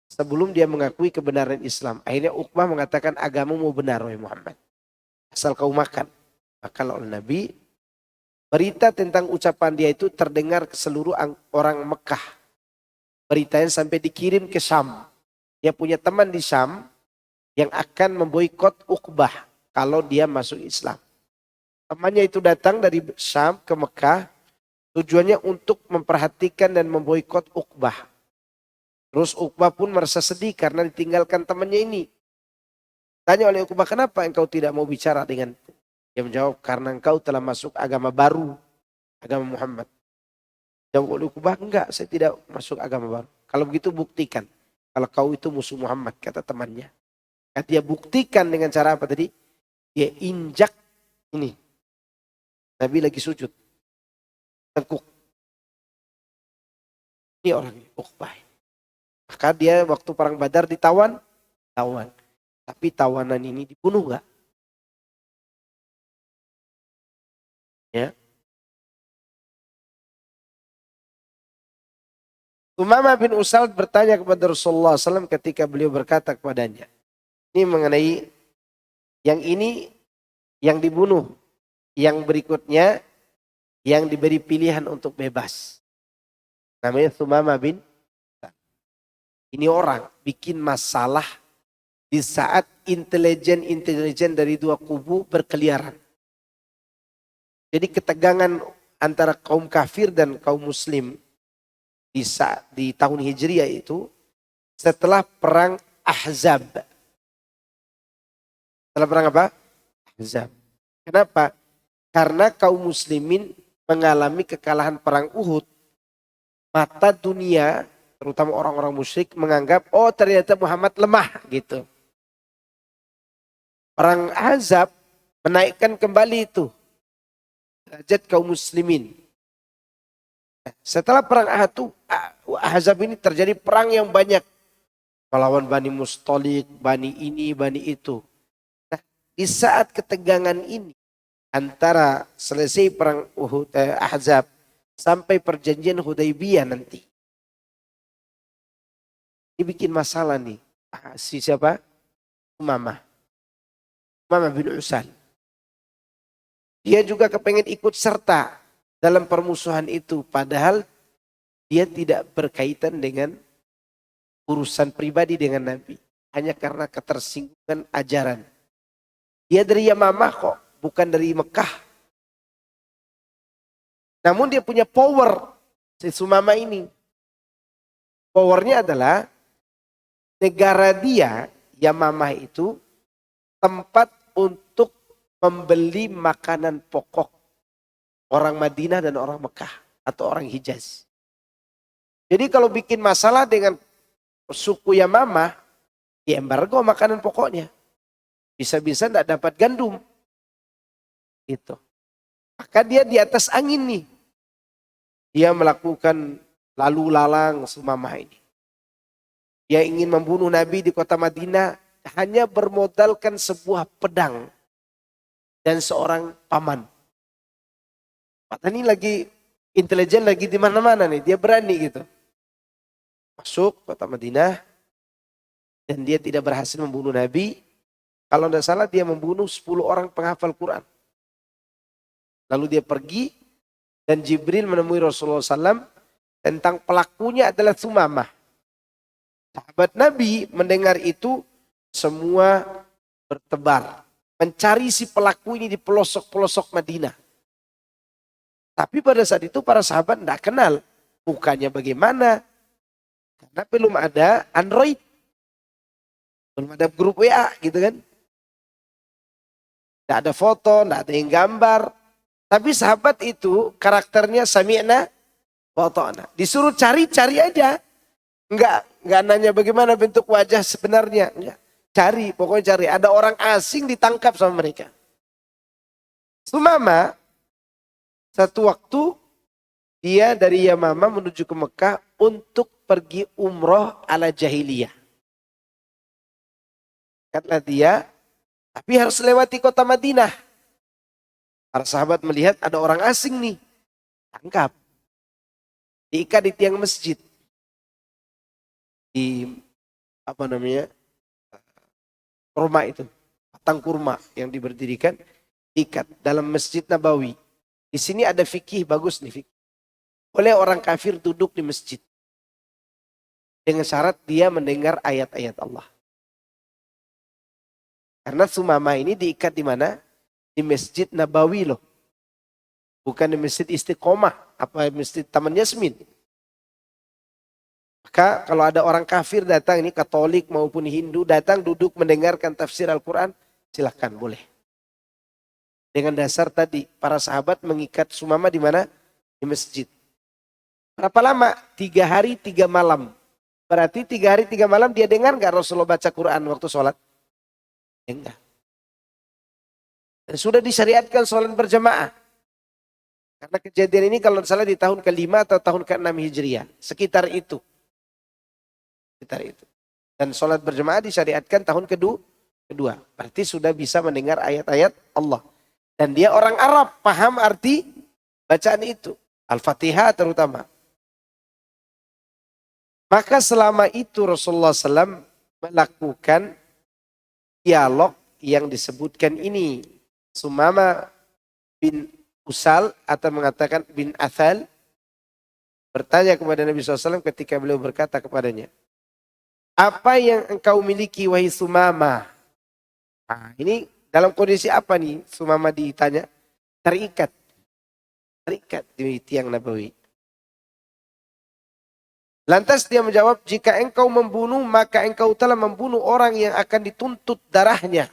sebelum dia mengakui kebenaran Islam. Akhirnya Uqbah mengatakan, agamamu benar, wahai Muhammad. Asal kau makan. Maka oleh Nabi, berita tentang ucapan dia itu terdengar ke seluruh orang Mekah. Beritanya sampai dikirim ke Syam. Dia punya teman di Syam yang akan memboikot Uqbah kalau dia masuk Islam. Temannya itu datang dari Syam ke Mekah, tujuannya untuk memperhatikan dan memboikot Uqbah. Terus Uqbah pun merasa sedih karena ditinggalkan temannya ini. Tanya oleh Uqbah, kenapa engkau tidak mau bicara dengan? Dia menjawab, karena engkau telah masuk agama baru, agama Muhammad. Jawab oleh Uqbah, enggak, saya tidak masuk agama baru. Kalau begitu buktikan, kalau kau itu musuh Muhammad, kata temannya. Kata dia buktikan dengan cara apa tadi? Dia injak ini. Nabi lagi sujud. Tengkuk. Ini orangnya, Uqbah. Maka dia waktu perang Badar tawan. Tapi tawanan ini dibunuh enggak? Ya. Umamah bin Usal bertanya kepada Rasulullah SAW ketika beliau berkata kepadanya. Ini mengenai yang ini yang dibunuh. Yang berikutnya yang diberi pilihan untuk bebas. Namanya Umamah bin Usal. Ini orang bikin masalah di saat intelijen dari dua kubu berkeliaran. Jadi ketegangan antara kaum kafir dan kaum muslim di tahun Hijriah itu setelah perang Ahzab. Setelah perang apa? Ahzab. Kenapa? Karena kaum muslimin mengalami kekalahan perang Uhud. Mata dunia, terutama orang-orang musyrik menganggap, oh ternyata Muhammad lemah gitu. Perang Ahzab menaikkan kembali itu derajat kaum muslimin. Setelah perang Ahzab ini terjadi perang yang banyak. Melawan Bani Mustalik, Bani ini, Bani itu. Nah, di saat ketegangan ini, antara selesai perang Ahzab sampai perjanjian Hudaybiyah nanti. Ini bikin masalah nih. Si siapa? Umamah bin Usal. Dia juga kepengen ikut serta dalam permusuhan itu. Padahal dia tidak berkaitan dengan urusan pribadi dengan Nabi. Hanya karena ketersinggungan ajaran. Dia dari Yamamah kok, bukan dari Mekah. Namun dia punya power, si Sumama ini. Powernya adalah negara dia, Yamamah itu, tempat untuk membeli makanan pokok orang Madinah dan orang Mekah atau orang Hijaz. Jadi kalau bikin masalah dengan suku Yamamah, diembargo makanan pokoknya. Bisa-bisa tidak dapat gandum. Gitu. Maka dia di atas angin nih. Dia melakukan lalu lalang Sumamah ini. Dia ingin membunuh Nabi di kota Madinah hanya bermodalkan sebuah pedang dan seorang paman. Maka ini lagi intelijen lagi di mana-mana nih, dia berani gitu. Masuk kota Madinah dan dia tidak berhasil membunuh Nabi. Kalau tidak salah dia membunuh 10 orang penghafal Quran. Lalu dia pergi dan Jibril menemui Rasulullah SAW tentang pelakunya adalah Sumamah. Sahabat Nabi mendengar itu semua bertebar. Mencari si pelaku ini di pelosok-pelosok Madinah. Tapi pada saat itu para sahabat tidak kenal mukanya bagaimana. Karena belum ada Android. Belum ada grup WA gitu kan. Tidak ada foto, tidak ada yang gambar. Tapi sahabat itu karakternya sami'na wa ta'na. Disuruh cari aja. Enggak nanya bagaimana bentuk wajah sebenarnya. Enggak. Cari, pokoknya cari. Ada orang asing ditangkap sama mereka. Sumama, satu waktu dia dari Yamama menuju ke Mekah untuk pergi umroh ala jahiliyah. Kata dia, tapi harus lewati kota Madinah. Para sahabat melihat ada orang asing nih. Tangkap. Diikat di tiang masjid. Di kurma itu. Batang kurma yang diberdirikan. Ikat dalam Masjid Nabawi. Di sini ada fikih bagus nih. Fikih. Boleh orang kafir duduk di masjid. Dengan syarat dia mendengar ayat-ayat Allah. Karena Sumama ini diikat di mana? Di Masjid Nabawi loh. Bukan di Masjid Istiqomah. Apa Masjid Taman Yasmin. Maka kalau ada orang kafir datang, ini Katolik maupun Hindu, datang duduk mendengarkan tafsir Al-Quran, silahkan boleh. Dengan dasar tadi, para sahabat mengikat Sumama di mana? Di masjid. Berapa lama? 3 hari 3 malam. Berarti 3 hari 3 malam dia dengar nggak Rasulullah baca Quran waktu sholat? Enggak. Dan sudah disyariatkan sholat berjamaah. Karena kejadian ini kalau salah di tahun ke-5 atau tahun ke-6 Hijriah. Sekitar itu. Dan sholat berjamaah disyariatkan tahun kedua. Berarti sudah bisa mendengar ayat-ayat Allah. Dan dia orang Arab, paham arti bacaan itu. Al-Fatihah terutama. Maka selama itu Rasulullah SAW melakukan dialog yang disebutkan ini. Sumama bin Usal atau mengatakan bin Athal bertanya kepada Nabi SAW ketika beliau berkata kepadanya, apa yang engkau miliki wahai Sumama? Nah, ini dalam kondisi apa nih Sumama ditanya? Terikat di tiang Nabawi. Lantas dia menjawab, jika engkau membunuh maka engkau telah membunuh orang yang akan dituntut darahnya.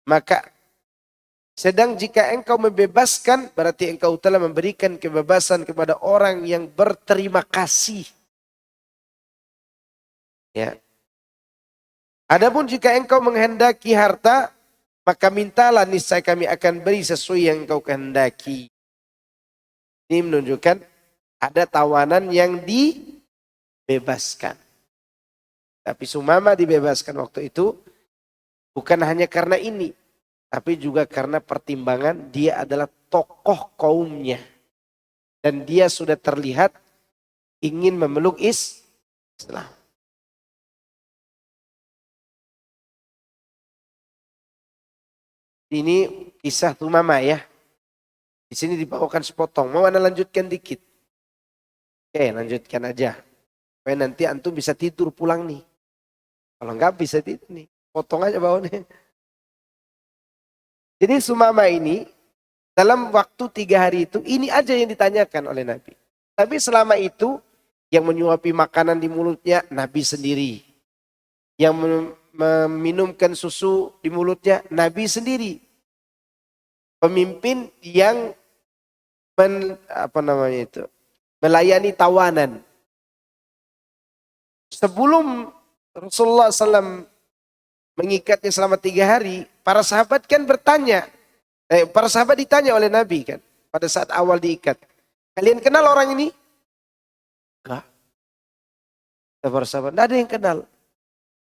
Maka sedang jika engkau membebaskan berarti engkau telah memberikan kebebasan kepada orang yang berterima kasih. Ya. Adapun jika engkau menghendaki harta, maka mintalah niscaya kami akan beri sesuai yang engkau kehendaki. Ini menunjukkan ada tawanan yang dibebaskan. Tapi Sumama dibebaskan waktu itu bukan hanya karena ini, tapi juga karena pertimbangan dia adalah tokoh kaumnya. Dan dia sudah terlihat ingin memeluk Islam. Ini kisah Sumama ya. Di sini dibawakan sepotong. Mau anda lanjutkan dikit? Oke, lanjutkan aja. Supaya nanti antum bisa tidur pulang nih. Kalau enggak bisa tidur nih. Potong aja bawahnya. Jadi Sumama ini dalam waktu 3 hari itu ini aja yang ditanyakan oleh Nabi. Tapi selama itu yang menyuapi makanan di mulutnya Nabi sendiri. Yang meminumkan susu di mulutnya Nabi sendiri. Pemimpin yang melayani tawanan. Sebelum Rasulullah SAW mengikatnya selama 3 hari, para sahabat kan bertanya. Para sahabat ditanya oleh Nabi kan pada saat awal diikat. Kalian kenal orang ini? Enggak. Para sahabat, tidak ada yang kenal.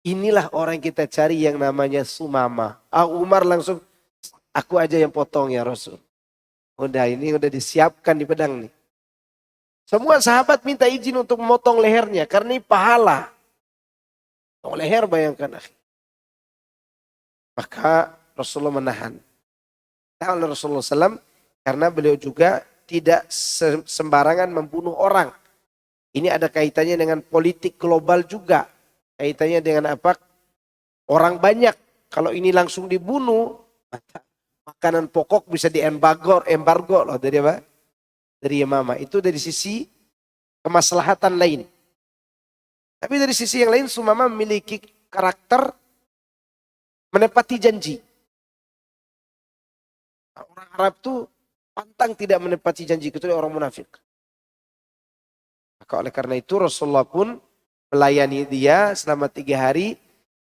Inilah orang yang kita cari yang namanya Sumama. Umar langsung, aku aja yang potong ya Rasul. Ini udah disiapkan di pedang nih. Semua sahabat minta izin untuk memotong lehernya karena ini pahala. Potong leher bayangkan. Maka Rasulullah menahan. Nah, oleh Rasulullah SAW karena beliau juga tidak sembarangan membunuh orang. Ini ada kaitannya dengan politik global juga. Kaitannya dengan apa? Orang banyak. Kalau ini langsung dibunuh, makanan pokok bisa embargo loh dari apa? Dari Yamama. Itu dari sisi kemaslahatan lain. Tapi dari sisi yang lain Sumama memiliki karakter menepati janji. Orang Arab tuh pantang tidak menepati janji kecuali orang munafik. Maka oleh karena itu Rasulullah pun melayani dia selama 3 hari.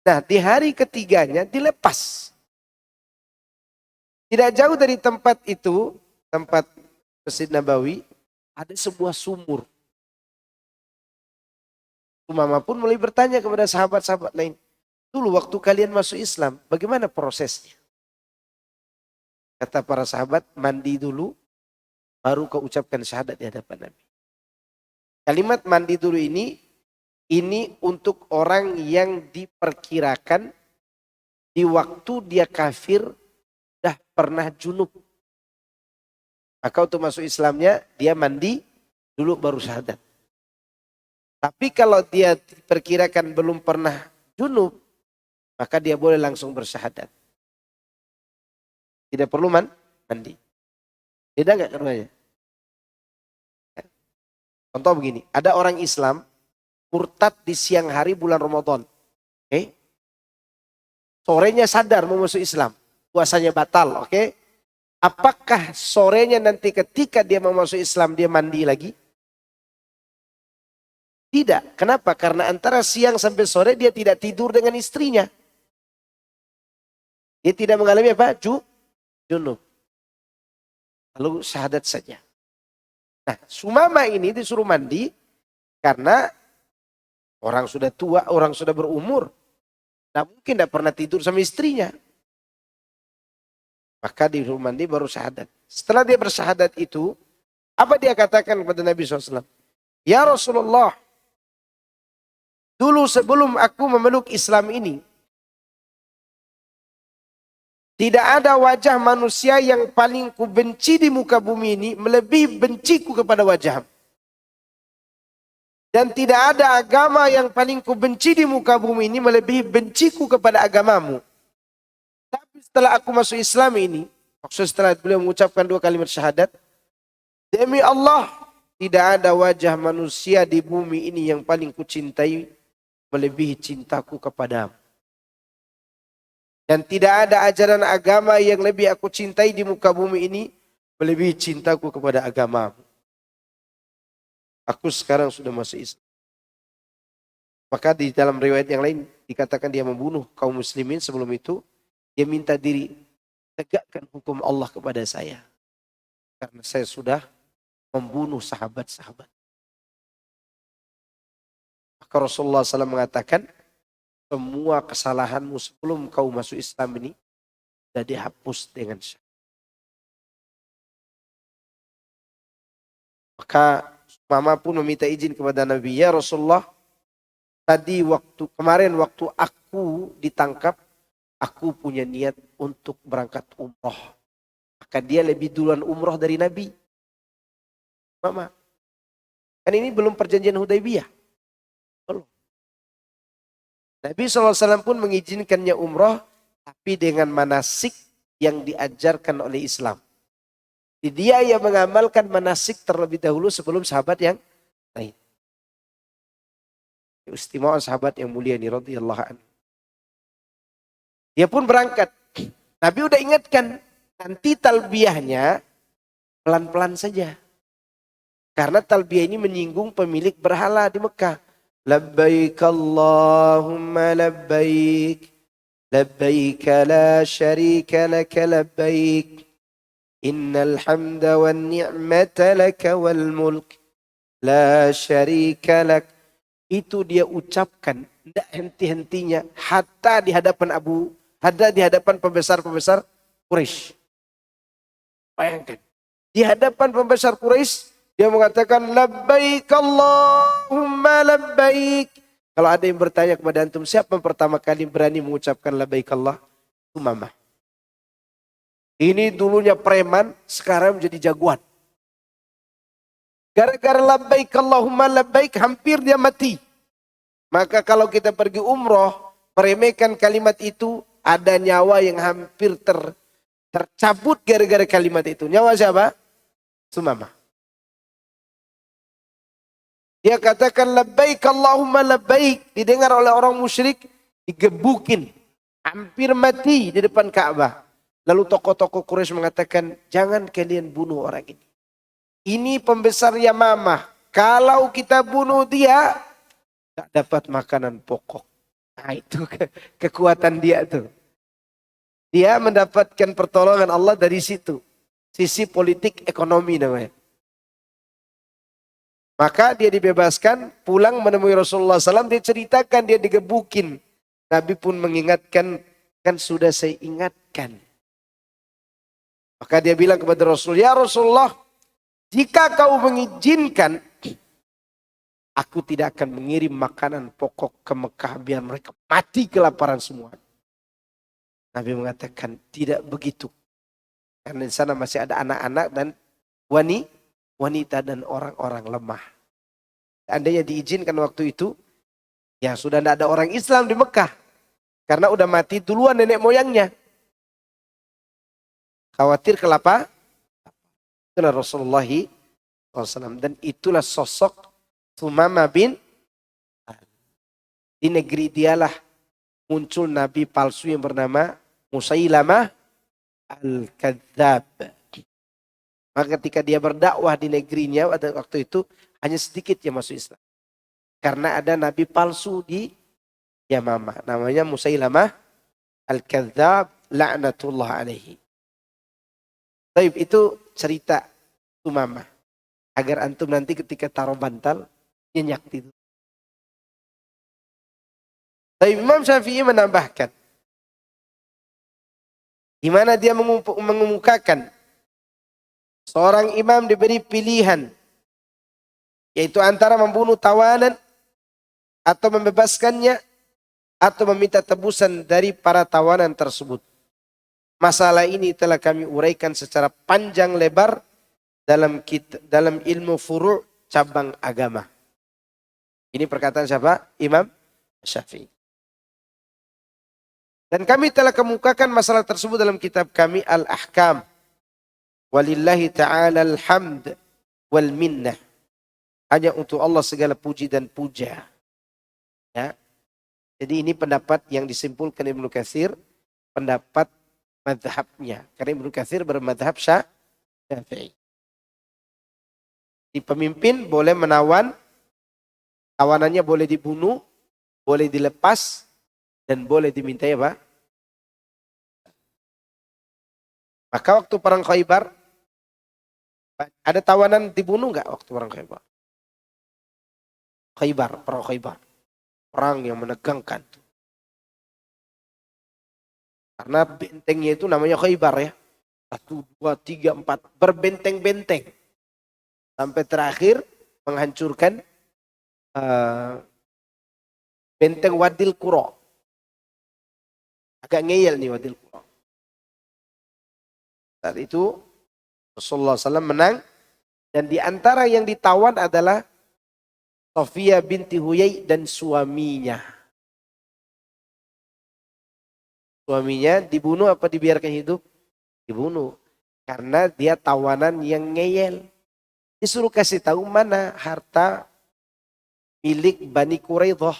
Nah di hari ketiganya dilepas. Tidak jauh dari tempat itu, tempat Masjid Nabawi, ada sebuah sumur. Umamah pun mulai bertanya kepada sahabat-sahabat lain. Dulu waktu kalian masuk Islam, bagaimana prosesnya? Kata para sahabat, mandi dulu, baru kau ucapkan syahadat di hadapan Nabi. Kalimat mandi dulu ini untuk orang yang diperkirakan di waktu dia kafir, dah pernah junub. Maka untuk masuk Islamnya, dia mandi dulu baru syahadat. Tapi kalau dia diperkirakan belum pernah junub, maka dia boleh langsung bersyahadat. Tidak perlu mandi. Beda nggak keduanya? Contoh begini, ada orang Islam murtad di siang hari bulan Ramadan. Oke? Sorenya sadar mau masuk Islam, puasanya batal, oke? Apakah sorenya nanti ketika dia mau masuk Islam dia mandi lagi? Tidak. Kenapa? Karena antara siang sampai sore dia tidak tidur dengan istrinya. Dia tidak mengalami apa? Junub. Lalu syahadat saja. Nah, Sumama ini disuruh mandi karena orang sudah tua, orang sudah berumur. Nah, mungkin tidak pernah tidur sama istrinya. Maka disuruh mandi baru syahadat. Setelah dia bersyahadat itu, apa dia katakan kepada Nabi SAW? Ya Rasulullah, dulu sebelum aku memeluk Islam ini, tidak ada wajah manusia yang paling kubenci di muka bumi ini melebihi benciku kepada wajahmu. Dan tidak ada agama yang paling kubenci di muka bumi ini melebihi benciku kepada agamamu. Tapi setelah aku masuk Islam ini, maksud setelah beliau mengucapkan 2 kalimat syahadat, demi Allah, tidak ada wajah manusia di bumi ini yang paling kucintai melebihi cintaku kepadamu. Dan tidak ada ajaran agama yang lebih aku cintai di muka bumi ini melebihi cintaku kepada agamamu. Aku sekarang sudah masuk Islam. Maka di dalam riwayat yang lain dikatakan dia membunuh kaum muslimin sebelum itu. Dia minta diri, tegakkan hukum Allah kepada saya. Karena saya sudah membunuh sahabat-sahabat. Maka Rasulullah SAW mengatakan, semua kesalahanmu sebelum kau masuk Islam ini sudah dihapus dengan syahadat. Maka Mama pun meminta izin kepada Nabi, ya Rasulullah, kemarin waktu aku ditangkap, aku punya niat untuk berangkat umroh. Maka dia lebih duluan umroh dari Nabi. Mama, kan ini belum perjanjian Hudaybiyah. Belum. Nabi SAW pun mengizinkannya umroh, tapi dengan manasik yang diajarkan oleh Islam. Dia yang mengamalkan manasik terlebih dahulu sebelum sahabat yang lain. Istimewaan sahabat yang mulia ini radhiyallahu anhu. Dia pun berangkat. Nabi udah ingatkan, nanti talbiyahnya pelan-pelan saja. Karena talbiyah ini menyinggung pemilik berhala di Mekah. Labbaik Allahumma labbaik. Labbaik la syarika laka labbaik. Innal hamda wan ni'mata laka wal mulk. La syarika lak. Itu dia ucapkan. Tidak henti-hentinya. Hatta di hadapan pembesar-pembesar Quraisy. Bayangkan. Di hadapan pembesar Quraisy. Dia mengatakan. Labbaik Allahumma labbaik. Kalau ada yang bertanya kepada antum. Siapa yang pertama kali berani mengucapkan labbaik Allah? Umamah. Ini dulunya preman, sekarang menjadi jagoan. Gara-gara labbaik Allahumma labbaik hampir dia mati. Maka kalau kita pergi umroh, meremehkan kalimat itu, ada nyawa yang hampir tercabut gara-gara kalimat itu. Nyawa siapa? Sumamah. Dia katakan labbaik Allahumma labbaik. Didengar oleh orang musyrik, digebukin. Hampir mati di depan Ka'bah. Lalu tokoh-tokoh Quraisy mengatakan, jangan kalian bunuh orang ini. Ini pembesar Yamamah. Kalau kita bunuh dia, tak dapat makanan pokok. Nah itu kekuatan dia tuh. Dia mendapatkan pertolongan Allah dari situ. Sisi politik ekonomi namanya. Maka dia dibebaskan, pulang menemui Rasulullah SAW, dia ceritakan dia digebukin. Nabi pun mengingatkan, kan sudah saya ingatkan. Maka dia bilang kepada Rasul, ya Rasulullah, jika kau mengizinkan, aku tidak akan mengirim makanan pokok ke Mekah biar mereka mati kelaparan semua. Nabi mengatakan tidak begitu. Karena di sana masih ada anak-anak dan wanita dan orang-orang lemah. Seandainya diizinkan waktu itu, ya sudah tidak ada orang Islam di Mekah. Karena udah mati duluan nenek moyangnya. Khawatir kelapa. Itulah Rasulullah SAW. Dan itulah sosok Sumamah bin di negeri dialah muncul nabi palsu yang bernama Musailamah Al-Kadzab. Maka ketika dia berdakwah di negerinya pada waktu itu hanya sedikit yang masuk Islam. Karena ada nabi palsu di Yamamah. Namanya Musailamah Al-Kadzab la'natullah alaihi. Baik, itu cerita Sumamah. Agar antum nanti ketika taruh bantal nyenyak itu. Tapi Imam Syafi'i menambahkan. Di mana dia mengemukakan. Seorang imam diberi pilihan. Yaitu antara membunuh tawanan. Atau membebaskannya. Atau meminta tebusan dari para tawanan tersebut. Masalah ini telah kami uraikan secara panjang lebar. Dalam ilmu furu' cabang agama. Ini perkataan siapa? Imam Syafi'i. Dan kami telah kemukakan masalah tersebut dalam kitab kami Al-Ahkam. Walillahi ta'ala alhamd wal minnah. Hanya untuk Allah segala puji dan puja. Ya. Jadi ini pendapat yang disimpulkan Ibnu Katsir. Pendapat madhabnya. Karena Ibnu Katsir bermadhab Syafi'i. Di pemimpin boleh menawan, tawanannya boleh dibunuh, boleh dilepas, dan boleh dimintai apa? Maka waktu perang Khaybar, ada tawanan dibunuh nggak waktu perang Khaybar? Perang Khaybar. Perang yang menegangkan. Karena bentengnya itu namanya Khaybar ya. 1, 2, 3, 4. Berbenteng-benteng. Sampai terakhir menghancurkan benteng Wadil Qura. Agak ngeyel nih Wadil Qura. Saat itu Rasulullah SAW menang. Dan di antara yang ditawan adalah Sofia binti Huyai dan suaminya. Suaminya dibunuh apa dibiarkan hidup? Dibunuh. Karena dia tawanan yang ngeyel. Disuruh kasih tahu mana harta milik Bani Quraidah.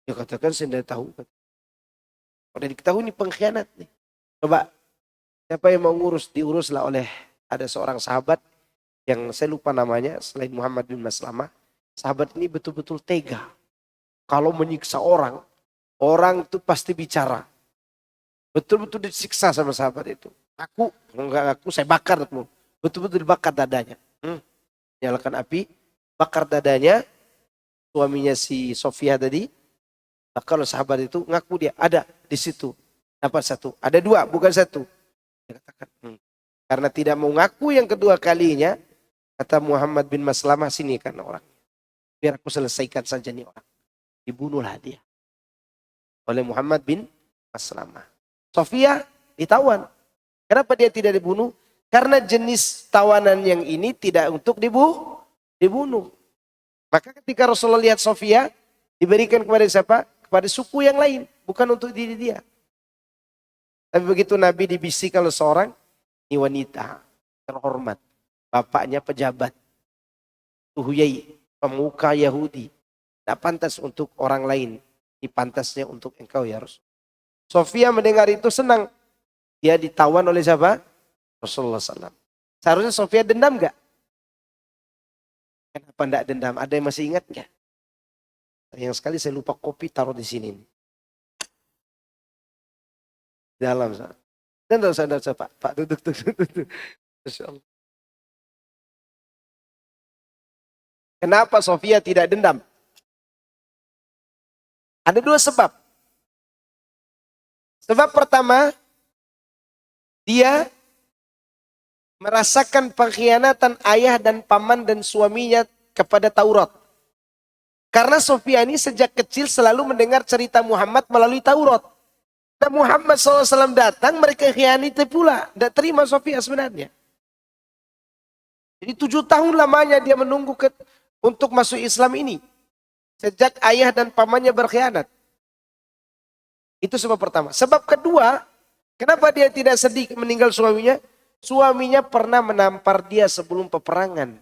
Dia katakan saya tidak tahu. Udah diketahui ini pengkhianat nih. Coba siapa yang mau ngurus? Diuruslah oleh ada seorang sahabat yang saya lupa namanya selain Muhammad bin Maslamah. Sahabat ini betul-betul tega. Kalau menyiksa orang, orang itu pasti bicara. Betul-betul disiksa sama sahabat itu. Aku, enggak aku, saya bakar. Betul-betul dibakar dadanya. Nyalakan api, bakar dadanya. Suaminya si Sofia tadi. Kalau sahabat itu ngaku dia ada di situ. Dapat 1. Ada 2, bukan 1. Dia katakan, karena tidak mau ngaku yang kedua kalinya. Kata Muhammad bin Maslamah, sini kan orangnya. Biar aku selesaikan saja nih orang. Dibunuhlah dia. Oleh Muhammad bin Maslamah. Sofia ditawan. Kenapa dia tidak dibunuh? Karena jenis tawanan yang ini tidak untuk dibunuh. Maka ketika Rasulullah lihat Sofia, diberikan kepada siapa? Kepada suku yang lain, bukan untuk diri dia. Tapi begitu Nabi dibisikkan oleh seorang, ini wanita terhormat, bapaknya pejabat, Huyai, pemuka Yahudi, tidak pantas untuk orang lain, ini pantasnya untuk engkau ya Rasul. Sofia mendengar itu senang, dia ditawan oleh siapa? Rasulullah SAW. Seharusnya Sofia dendam gak? Kenapa tidak dendam? Ada yang masih ingat gak? Yang sekali saya lupa kopi taruh di sini. Dalam. Dan dosa Pak. Pak duduk. Masya Allah. Kenapa Sofia tidak dendam? Ada dua sebab. Sebab pertama, dia merasakan pengkhianatan ayah dan paman dan suaminya kepada Taurat. Karena Sofia ini sejak kecil selalu mendengar cerita Muhammad melalui Taurat. Dan Muhammad SAW datang, mereka khianati pula. Tidak terima Sofia sebenarnya. Jadi 7 tahun lamanya dia menunggu untuk masuk Islam ini. Sejak ayah dan pamannya berkhianat. Itu sebab pertama. Sebab kedua, kenapa dia tidak sedih meninggal suaminya? Suaminya pernah menampar dia sebelum peperangan.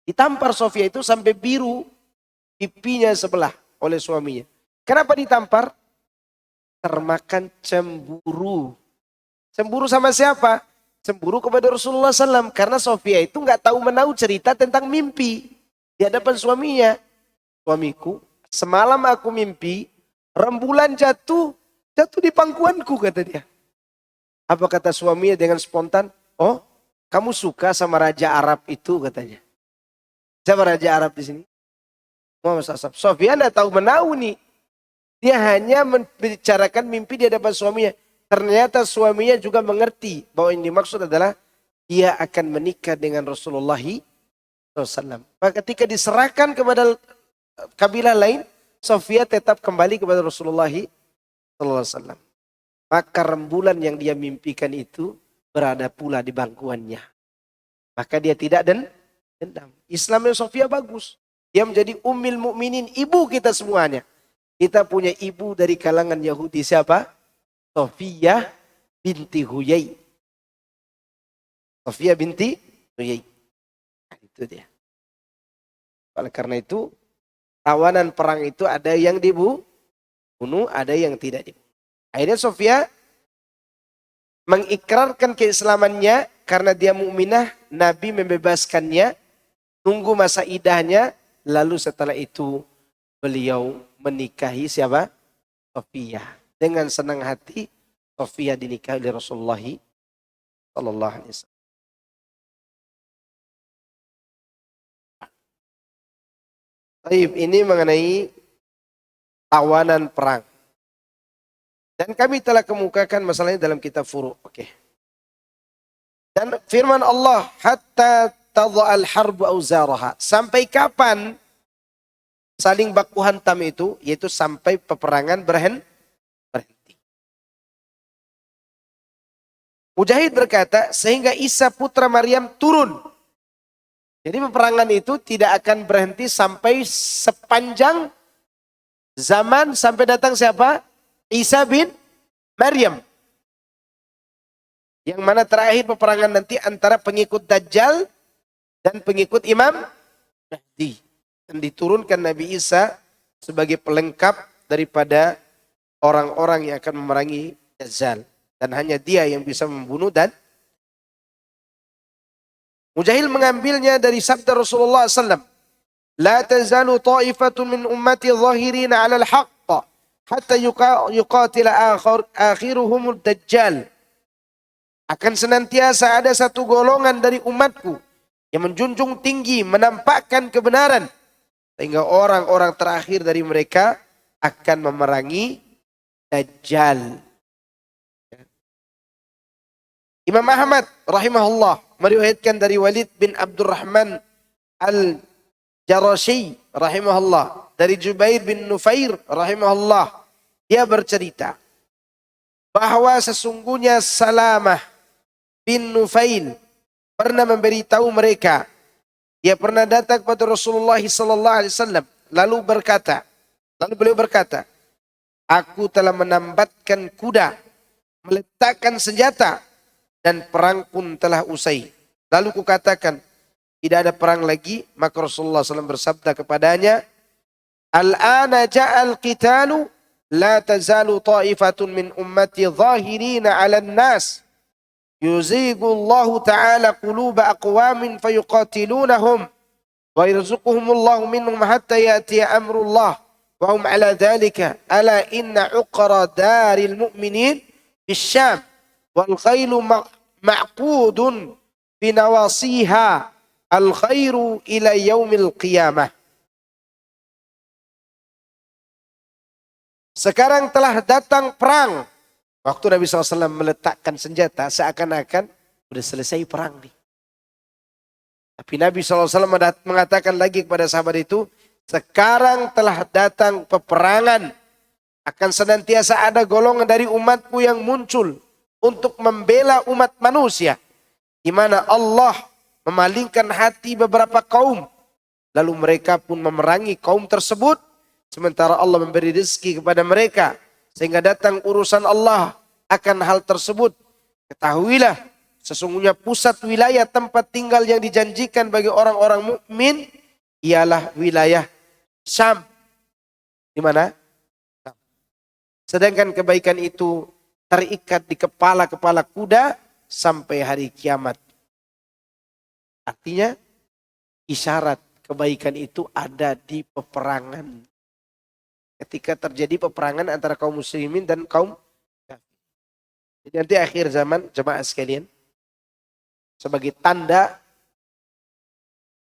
Ditampar Sofia itu sampai biru pipinya sebelah oleh suaminya. Kenapa ditampar? Termakan cemburu. Cemburu sama siapa? Cemburu kepada Rasulullah SAW. Karena Sofia itu nggak tahu menahu cerita tentang mimpi. Di hadapan suaminya. Suamiku, semalam aku mimpi, rembulan jatuh di pangkuanku, kata dia. Apa kata suaminya dengan spontan? Oh, kamu suka sama Raja Arab itu, katanya. Siapa Raja Arab di sini? Muhammad SAW. Sofia tidak tahu menahu nih. Dia hanya membicarakan mimpi di hadapan suaminya. Ternyata suaminya juga mengerti bahwa yang dimaksud adalah dia akan menikah dengan Rasulullah SAW. Maka ketika diserahkan kepada kabilah lain, Sofia tetap kembali kepada Rasulullah SAW. Maka rembulan yang dia mimpikan itu berada pula di bangkuannya. Maka dia tidak dendam. Islamnya Sofia bagus. Dia menjadi ummul mukminin, ibu kita semuanya. Kita punya ibu dari kalangan Yahudi, siapa? Sofia binti Huyai. Sofia binti Huyai. Nah, itu dia. Oleh karena itu, tawanan perang itu ada yang dibunuh, ada yang tidak dibunuh. Akhirnya Sofia mengikrarkan keislamannya karena dia mukminah, Nabi membebaskannya, tunggu masa idahnya, lalu setelah itu beliau menikahi siapa? Sofia. Dengan senang hati Sofia dinikahi oleh Rasulullah sallallahu alaihi wasallam. Baik, ini mengenai tawanan perang. Dan kami telah kemukakan masalahnya dalam kitab Furu'. Oke. Dan firman Allah, hatta tadha'al harbu auzaraha. Sampai kapan saling baku hantam itu? Yaitu sampai peperangan berhenti. Mujahid berkata, sehingga Isa putra Maryam turun. Jadi peperangan itu tidak akan berhenti sampai sepanjang zaman sampai datang siapa? Isa bin Maryam. Yang mana terakhir peperangan nanti antara pengikut Dajjal dan pengikut Imam Mahdi. Dan diturunkan Nabi Isa sebagai pelengkap daripada orang-orang yang akan memerangi Dajjal. Dan hanya dia yang bisa membunuh dan Mujahid mengambilnya dari sabda Rasulullah SAW. La tazalu ta'ifatun min ummati zahirina 'ala al-haqq hatta yuqatila akhiruhumud dajjal. Akan senantiasa ada satu golongan dari umatku yang menjunjung tinggi menampakkan kebenaran sehingga orang-orang terakhir dari mereka akan memerangi Dajjal. Imam Ahmad rahimahullah meriwayatkan dari Walid bin Abdurrahman al-Jarashi rahimahullah, dari Jubair bin Nufair rahimahullah, dia bercerita bahwa sesungguhnya Salamah bin Nufail pernah memberitahu mereka Dia pernah datang kepada Rasulullah sallallahu alaihi wasallam lalu beliau berkata, aku telah menambatkan kuda, meletakkan senjata, dan perang pun telah usai. Lalu kukatakan, tidak ada perang lagi. Maka Rasulullah SAW bersabda kepadanya, Al-ana ja'al qitalu, la tazalu ta'ifatun min ummati zahirina ala nas. Yuzigu Allah ta'ala quluba aqwamin fayuqatilunahum. Wa yarzuquhumullahu minhum hatta ya'tiya amrullah. Wa hum ala dhalika. Ala inna uqra daril mu'minin bisyam. Wal khailu ma'qudun binawasiha. Al khairu ila yaumil qiyamah. Sekarang telah datang perang. Waktu Nabi SAW meletakkan senjata, seakan-akan sudah selesai perang nih. Tapi Nabi SAW mengatakan lagi kepada sahabat itu, sekarang telah datang peperangan. Akan senantiasa ada golongan dari umatku yang muncul untuk membela umat manusia. Di mana Allah memalingkan hati beberapa kaum. Lalu mereka pun memerangi kaum tersebut. Sementara Allah memberi rezeki kepada mereka. Sehingga datang urusan Allah akan hal tersebut. Ketahuilah, sesungguhnya pusat wilayah tempat tinggal yang dijanjikan bagi orang-orang mukmin ialah wilayah Syam. Di mana? Sedangkan kebaikan itu terikat di kepala-kepala kuda sampai hari kiamat. Artinya isyarat kebaikan itu ada di peperangan. Ketika terjadi peperangan antara kaum muslimin dan kaum kafir. Jadi nanti akhir zaman jemaah sekalian, sebagai tanda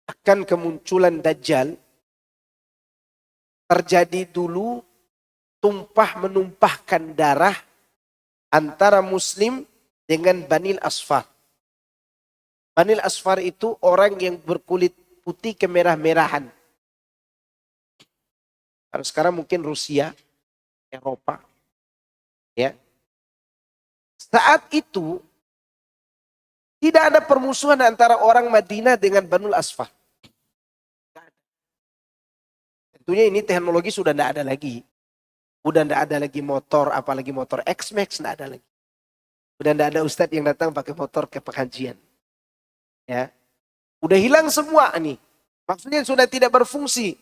akan kemunculan Dajjal, terjadi dulu tumpah menumpahkan darah antara muslim dengan Banil Asfar. Banil Asfar itu orang yang berkulit putih kemerah-merahan. Kalau sekarang mungkin Rusia, Eropa. Ya. Saat itu tidak ada permusuhan antara orang Madinah dengan Banul Asfar. Tentunya ini teknologi sudah tidak ada lagi. Udah tidak ada lagi motor, apalagi motor X-Max, tidak ada lagi. Udah tidak ada ustadz yang datang pakai motor ke pengajian. Ya, udah hilang semua nih. Maksudnya sudah tidak berfungsi.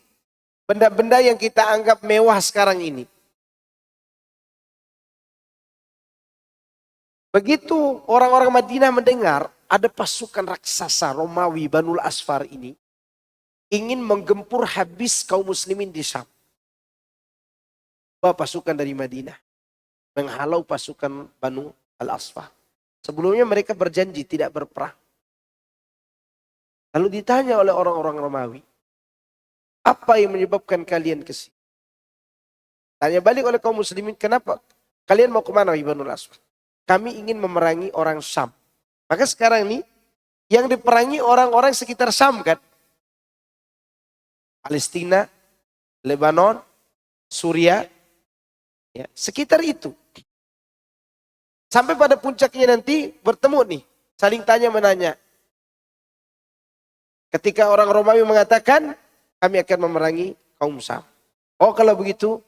Benda-benda yang kita anggap mewah sekarang ini. Begitu orang-orang Madinah mendengar ada pasukan raksasa Romawi Banul Asfar ini ingin menggempur habis kaum muslimin di Syam. Pasukan dari Madinah menghalau pasukan Banu Al-Asfar. Sebelumnya mereka berjanji tidak berperang. Lalu ditanya oleh orang-orang Romawi, apa yang menyebabkan kalian ke sini? Tanya balik oleh kaum muslimin, kenapa? Kalian mau kemana Banul Asfar? Kami ingin memerangi orang Syam. Maka sekarang ini yang diperangi orang-orang sekitar Syam kan? Palestina, Lebanon, Suriah, ya, sekitar itu. Sampai pada puncaknya nanti bertemu nih, saling tanya menanya. Ketika orang Romawi mengatakan, kami akan memerangi kaum Syam. Oh kalau begitu,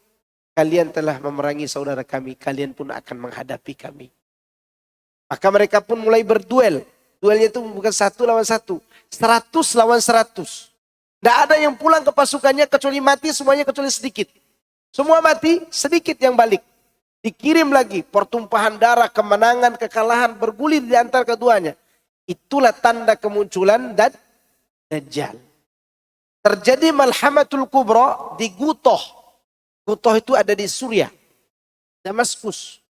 kalian telah memerangi saudara kami, kalian pun akan menghadapi kami. Maka mereka pun mulai berduel. Duelnya itu bukan 1 lawan 1, 100 lawan 100. Tidak ada yang pulang ke pasukannya kecuali mati semuanya kecuali sedikit. Semua mati, sedikit yang balik. Dikirim lagi pertumpahan darah, kemenangan, kekalahan bergulir di antara keduanya. Itulah tanda kemunculan Dajjal. Terjadi Malhamatul Kubra di Gutoh. Gutoh itu ada di Suriah, Damaskus.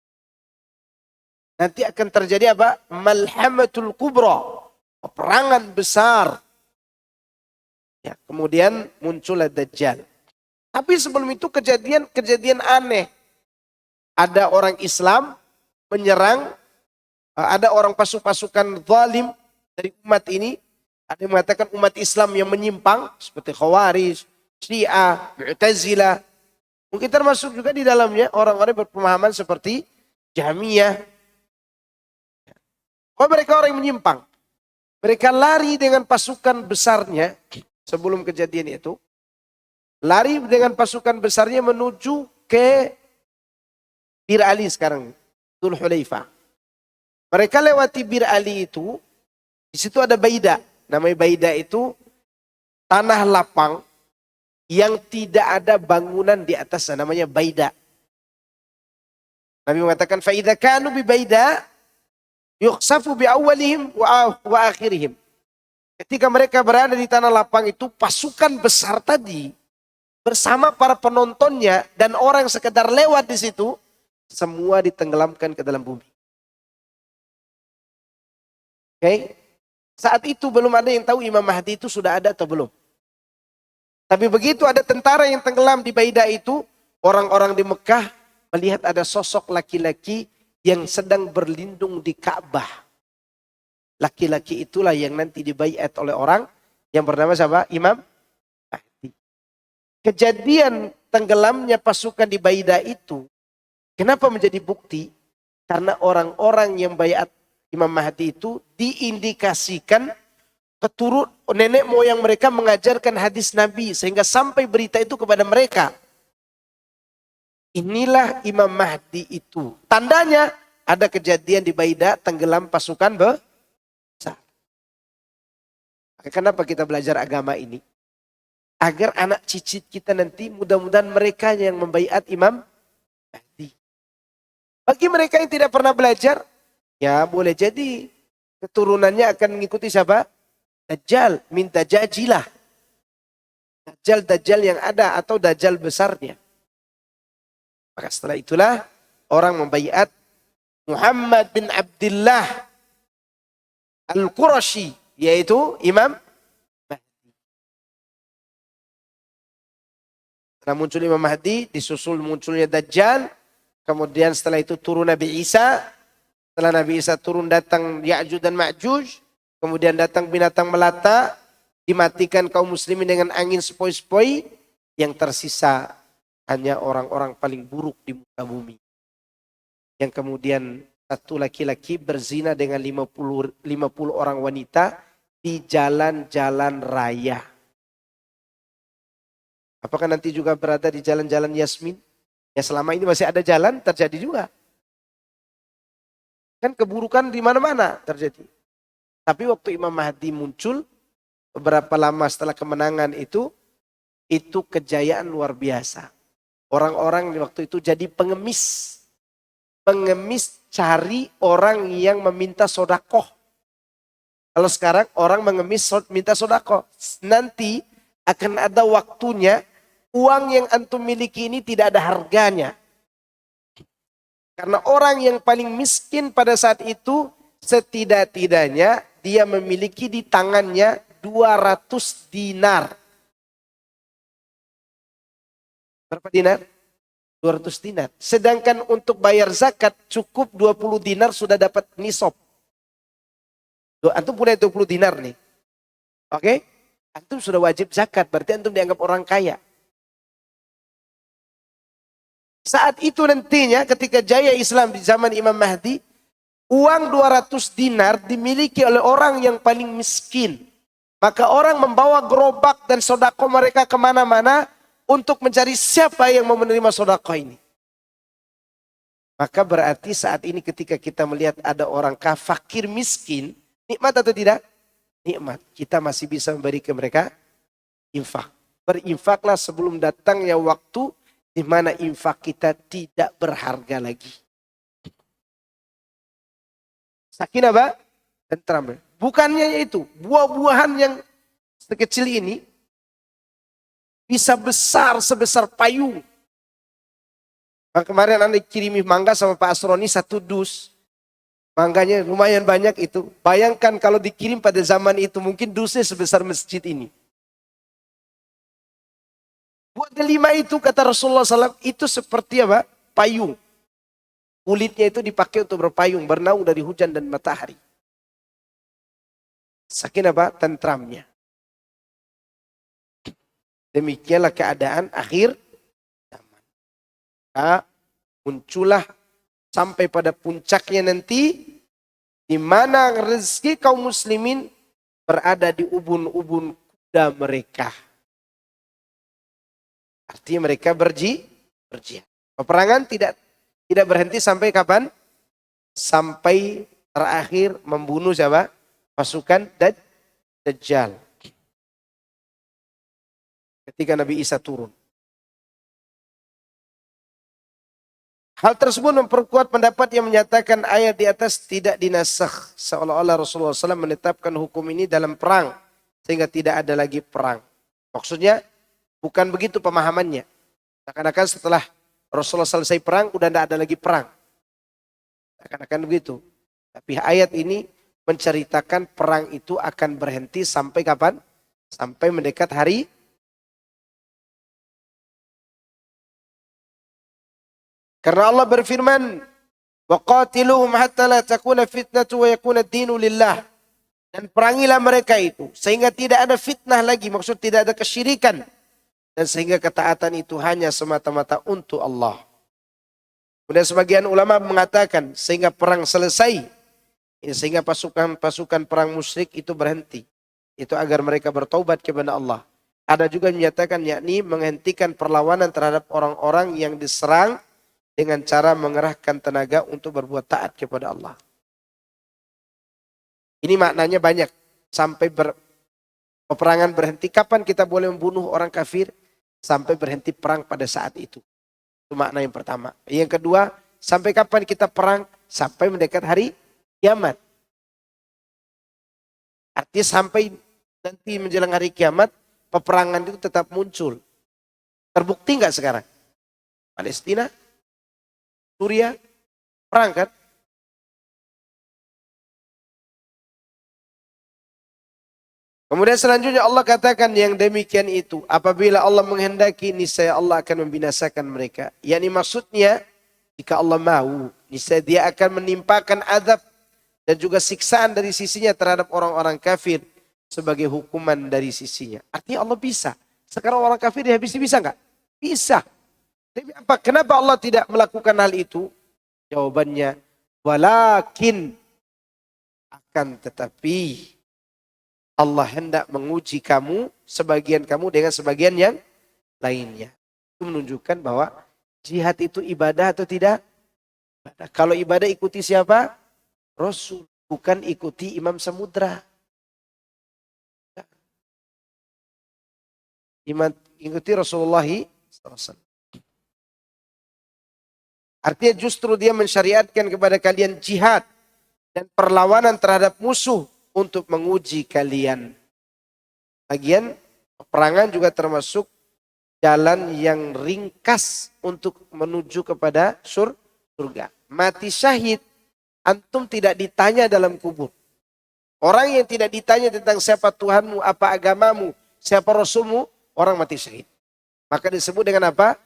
Nanti akan terjadi apa? Malhamatul Kubra. Peperangan besar. Ya, kemudian muncullah Dajjal. Tapi sebelum itu kejadian aneh. Ada orang Islam menyerang, ada orang pasukan zalim dari umat ini. Ada yang mengatakan umat Islam yang menyimpang seperti Khawarij, Syiah, Mu'tazilah. Mungkin termasuk juga di dalamnya orang-orang berpemahaman seperti Jahmiyah. Oh mereka orang yang menyimpang. Mereka lari dengan pasukan besarnya sebelum kejadian itu. Lari dengan pasukan besarnya menuju ke Bir Ali sekarang. Dzul Hulaifah. Mereka lewati Bir Ali itu. Di situ ada Baida. Namanya Baida itu tanah lapang yang tidak ada bangunan di atasnya. Namanya Baida. Nabi mengatakan, فَإِذَا كَانُوا بِبَيْدَا يُخْسَفُ بِأَوَّلِهِمْ وَآخِرِهِمْ. Ketika mereka berada di tanah lapang itu, pasukan besar tadi bersama para penontonnya dan orang sekedar lewat di situ, semua ditenggelamkan ke dalam bumi. Oke? Saat itu belum ada yang tahu Imam Mahdi itu sudah ada atau belum. Tapi begitu ada tentara yang tenggelam di Baida itu, orang-orang di Mekah melihat ada sosok laki-laki yang sedang berlindung di Ka'bah. Laki-laki itulah yang nanti dibaiat oleh orang yang bernama siapa? Imam Mahdi. Kejadian tenggelamnya pasukan di Baida itu, kenapa menjadi bukti? Karena orang-orang yang baiat Imam Mahdi itu diindikasikan keturut nenek moyang mereka mengajarkan hadis Nabi sehingga sampai berita itu kepada mereka. Inilah Imam Mahdi itu. Tandanya ada kejadian di Baida tenggelam pasukan besar. Kenapa kita belajar agama ini? Agar anak cicit kita nanti mudah-mudahan mereka yang membaiat Imam Mahdi. Bagi mereka yang tidak pernah belajar, ya boleh jadi keturunannya akan mengikuti siapa? Dajjal, minta jajilah. Dajjal yang ada atau Dajjal besarnya. Maka setelah itulah orang membaiat Muhammad bin Abdullah Al-Qurashi, yaitu Imam Mahdi. Setelah muncul Imam Mahdi, disusul munculnya Dajjal. Kemudian setelah itu turun Nabi Isa. Setelah Nabi Isa turun datang Ya'juj dan Ma'juj. Kemudian datang binatang melata. Dimatikan kaum muslimin dengan angin sepoi-sepoi. Yang tersisa hanya orang-orang paling buruk di muka bumi. Yang kemudian satu laki-laki berzina dengan 50 orang wanita di jalan-jalan raya. Apakah nanti juga berada di jalan-jalan Yasmin? Ya selama ini masih ada jalan terjadi juga. Kan keburukan di mana-mana terjadi. Tapi waktu Imam Mahdi muncul, beberapa lama setelah kemenangan itu kejayaan luar biasa. Orang-orang di waktu itu jadi pengemis. Pengemis cari orang yang meminta sodakoh. Kalau sekarang orang mengemis minta sodakoh. Nanti akan ada waktunya uang yang antum miliki ini tidak ada harganya. Karena orang yang paling miskin pada saat itu setidak-tidaknya dia memiliki di tangannya 200 dinar. Berapa dinar? 200 dinar. Sedangkan untuk bayar zakat cukup 20 dinar sudah dapat nisab. Antum punya 20 dinar nih. Oke? Antum sudah wajib zakat, berarti antum dianggap orang kaya. Saat itu nantinya ketika jaya Islam di zaman Imam Mahdi, uang 200 dinar dimiliki oleh orang yang paling miskin. Maka orang membawa gerobak dan sodako mereka kemana-mana untuk mencari siapa yang mau menerima sodako ini. Maka berarti saat ini ketika kita melihat ada orang fakir miskin, nikmat atau tidak? Nikmat. Kita masih bisa memberi ke mereka infak. Berinfaklah sebelum datangnya waktu di mana infak kita tidak berharga lagi. Sakinah apa? Tentram. Bukannya itu, buah-buahan yang sekecil ini bisa besar sebesar payung. Nah, kemarin Anda kirimi mangga sama Pak Asroni 1 dus. Mangganya lumayan banyak itu. Bayangkan kalau dikirim pada zaman itu mungkin dusnya sebesar masjid ini. Buah delima itu kata Rasulullah SAW itu seperti apa? Payung. Kulitnya itu dipakai untuk berpayung, bernaung dari hujan dan matahari. Saking apa? Tentramnya. Demikianlah keadaan akhir zaman. Nah, muncullah sampai pada puncaknya nanti di mana rezeki kaum muslimin berada di ubun-ubun kuda mereka. Artinya mereka berjihad. Peperangan tidak berhenti sampai kapan? Sampai terakhir membunuh siapa? Pasukan Dajjal. Ketika Nabi Isa turun. Hal tersebut memperkuat pendapat yang menyatakan ayat di atas tidak dinasakh. Seolah-olah Rasulullah SAW menetapkan hukum ini dalam perang. Sehingga tidak ada lagi perang. Maksudnya bukan begitu pemahamannya. Seakan-akan setelah Rasulullah selesai perang, udah tidak ada lagi perang. Seakan-akan begitu. Tapi ayat ini menceritakan perang itu akan berhenti sampai kapan? Sampai mendekat hari. Karena Allah berfirman, وَقَاتِلُهُمْ حَتَّى لَا تَكُونَ فِتْنَةُ وَيَكُونَ الدِّينُ لِلَّهِ. Dan perangilah mereka itu. Sehingga tidak ada fitnah lagi. Maksud tidak ada kesyirikan. Dan sehingga ketaatan itu hanya semata-mata untuk Allah. Kemudian sebagian ulama mengatakan sehingga perang selesai. Sehingga pasukan perang musyrik itu berhenti. Itu agar mereka bertaubat kepada Allah. Ada juga yang menyatakan yakni menghentikan perlawanan terhadap orang-orang yang diserang dengan cara mengerahkan tenaga untuk berbuat taat kepada Allah. Ini maknanya banyak. Sampai peperangan berhenti. Kapan kita boleh membunuh orang kafir? Sampai berhenti perang pada saat itu. Itu makna yang pertama. Yang kedua, sampai kapan kita perang? Sampai mendekat hari kiamat. Artinya sampai nanti menjelang hari kiamat, peperangan itu tetap muncul. Terbukti nggak sekarang? Palestina, Suriah, perang kan? Kemudian selanjutnya Allah katakan yang demikian itu. Apabila Allah menghendaki, niscaya Allah akan membinasakan mereka. Yani maksudnya, jika Allah mau, niscaya dia akan menimpakan azab dan juga siksaan dari sisinya terhadap orang-orang kafir sebagai hukuman dari sisinya. Artinya Allah bisa. Sekarang orang kafir dihabisi bisa nggak? Bisa. Tapi apa? Kenapa Allah tidak melakukan hal itu? Jawabannya, walakin akan tetapi Allah hendak menguji kamu, sebagian kamu dengan sebagian yang lainnya. Itu menunjukkan bahwa jihad itu ibadah atau tidak? Ibadah. Kalau ibadah ikuti siapa? Rasul, bukan ikuti Imam Samudra. Ikuti Rasulullah SAW. Artinya justru dia mensyariatkan kepada kalian jihad dan perlawanan terhadap musuh untuk menguji kalian. Lagian peperangan juga termasuk jalan yang ringkas untuk menuju kepada surga. Mati syahid, antum tidak ditanya dalam kubur. Orang yang tidak ditanya tentang siapa Tuhanmu, apa agamamu, siapa Rasulmu, orang mati syahid. Maka disebut dengan apa?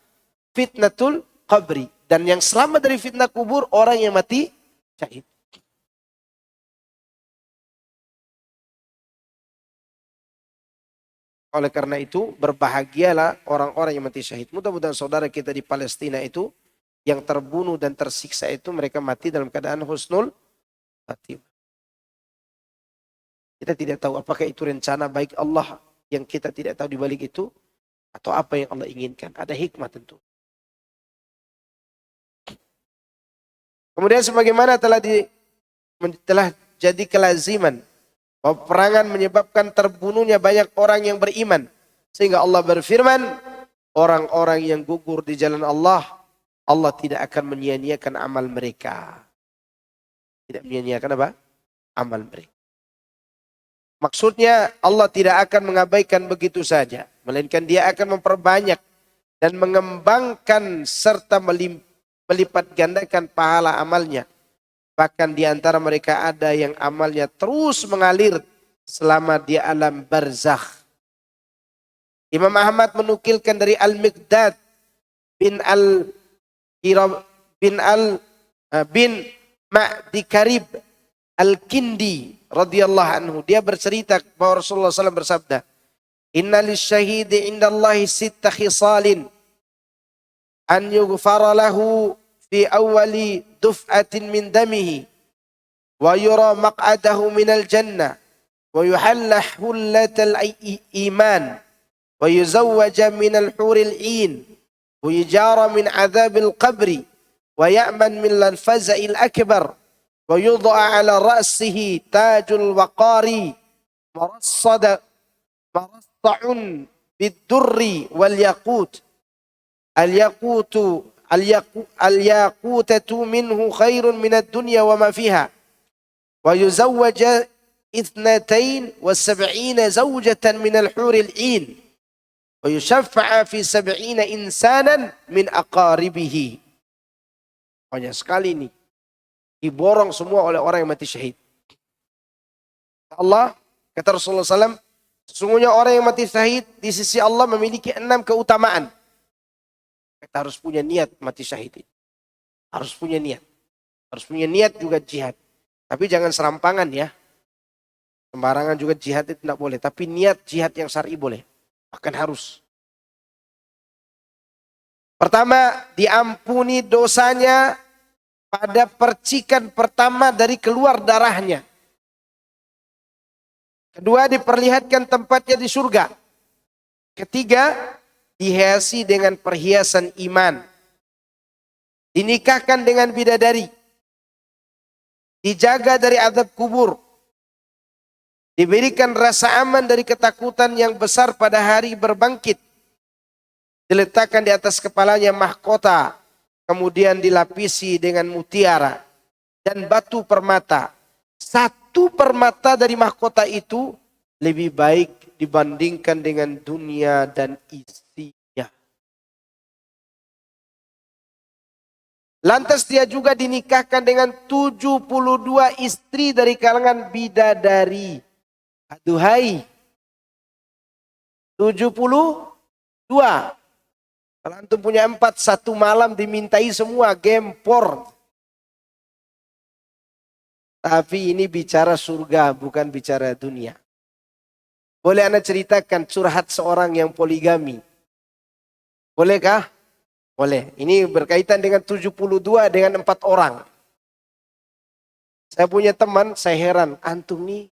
Fitnatul qabri. Dan yang selamat dari fitnah kubur, orang yang mati syahid. Oleh karena itu, berbahagialah orang-orang yang mati syahid. Mudah-mudahan saudara kita di Palestina itu, yang terbunuh dan tersiksa itu, mereka mati dalam keadaan husnul khatimah. Kita tidak tahu apakah itu rencana baik Allah yang kita tidak tahu di balik itu, atau apa yang Allah inginkan. Ada hikmah tentu. Kemudian sebagaimana telah jadi kelaziman, bahwa peperangan menyebabkan terbunuhnya banyak orang yang beriman. Sehingga Allah berfirman, orang-orang yang gugur di jalan Allah, Allah tidak akan menyia-nyiakan amal mereka. Tidak menyia-nyiakan apa? Amal mereka. Maksudnya Allah tidak akan mengabaikan begitu saja. Melainkan dia akan memperbanyak dan mengembangkan serta melipat gandakan pahala amalnya. Bahkan di antara mereka ada yang amalnya terus mengalir selama di alam barzakh. Imam Ahmad menukilkan dari Al-Miqdad bin Ma'di Karib Al-Kindi radhiyallahu anhu. Dia bercerita bahwa Rasulullah SAW bersabda, "Inna lisyahidi indallahi sitta khisalin an yughfara lahu fi awwali duf'atin min damihi wa yura maq'adahu minal jannah ويحل حلة الإيمان ويزوج من الحور العين ويجار من عذاب القبر ويأمن من الفزع الأكبر ويوضع على رأسه تاج الوقار مرصع بالدر والياقوت الياقوتة منه خير من الدنيا وما فيها ويزوج 72 زوجة من الحور العين ويشفع في 70 insanan min aqaribihi. Banyak sekali ini diborong semua oleh orang yang mati syahid. Allah, kata Rasulullah SAW, sesungguhnya orang yang mati syahid di sisi Allah memiliki 6 keutamaan. Kita harus punya niat mati syahid. Harus punya niat. Harus punya niat juga jihad. Tapi jangan serampangan ya. Sembarangan juga jihad itu tidak boleh. Tapi niat jihad yang syar'i boleh. Bahkan harus. Pertama, diampuni dosanya pada percikan pertama dari keluar darahnya. Kedua, diperlihatkan tempatnya di surga. Ketiga, dihiasi dengan perhiasan iman. Dinikahkan dengan bidadari. Dijaga dari azab kubur. Diberikan rasa aman dari ketakutan yang besar pada hari berbangkit. Diletakkan di atas kepalanya mahkota. Kemudian dilapisi dengan mutiara dan batu permata. Satu permata dari mahkota itu lebih baik dibandingkan dengan dunia dan isinya. Lantas dia juga dinikahkan dengan 72 istri dari kalangan bidadari. Aduhai, 72. Kalau antum punya 4, satu malam dimintai semua, gempor. Tapi ini bicara surga, bukan bicara dunia. Boleh Anda ceritakan curhat seorang yang poligami? Bolehkah? Boleh. Ini berkaitan dengan 72 dengan 4 orang. Saya punya teman, saya heran, antum nih,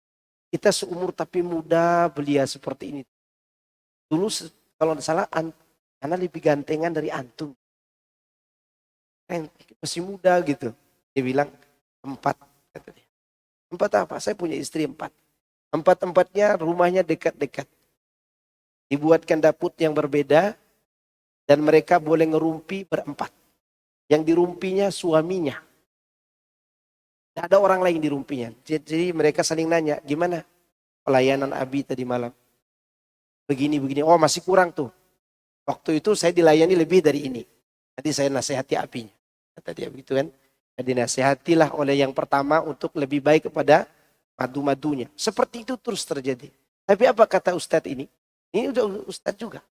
kita seumur tapi muda belia seperti ini. Dulu kalau tidak salah, Ana lebih gantengan dari antum. Masih muda gitu. Dia bilang 4. Kata dia. 4 apa? Saya punya istri 4. 4-empatnya rumahnya dekat-dekat. Dibuatkan dapur yang berbeda. Dan mereka boleh ngerumpi berempat. Yang dirumpinya suaminya. Tidak ada orang lain di rumpinya. Jadi mereka saling nanya, gimana pelayanan Abi tadi malam? Begini. Oh masih kurang tuh. Waktu itu saya dilayani lebih dari ini. Nanti saya nasihati apinya. Kata dia begitu kan. Jadi nasihatilah oleh yang pertama untuk lebih baik kepada madu-madunya. Seperti itu terus terjadi. Tapi apa kata Ustadz ini? Ini udah Ustadz juga.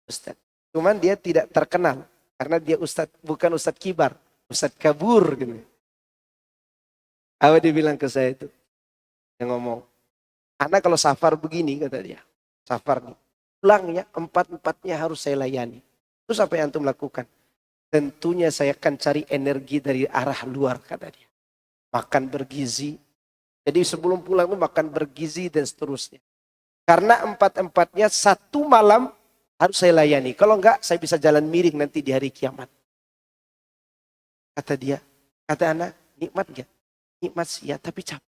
Ustadz. Cuman dia tidak terkenal. Karena dia Ustadz, bukan Ustadz kibar. Ustadz kabur gitu. Apa dia bilang ke saya itu? Yang ngomong. Anak kalau safar begini kata dia. Safar nih. Pulangnya 4-empatnya harus saya layani. Terus apa yang antum lakukan? Tentunya saya akan cari energi dari arah luar kata dia. Makan bergizi. Jadi sebelum pulang itu makan bergizi dan seterusnya. Karena 4-empatnya satu malam harus saya layani. Kalau enggak saya bisa jalan miring nanti di hari kiamat. Kata dia. Kata anak, nikmat enggak? Nikmat sih ya, tapi capek.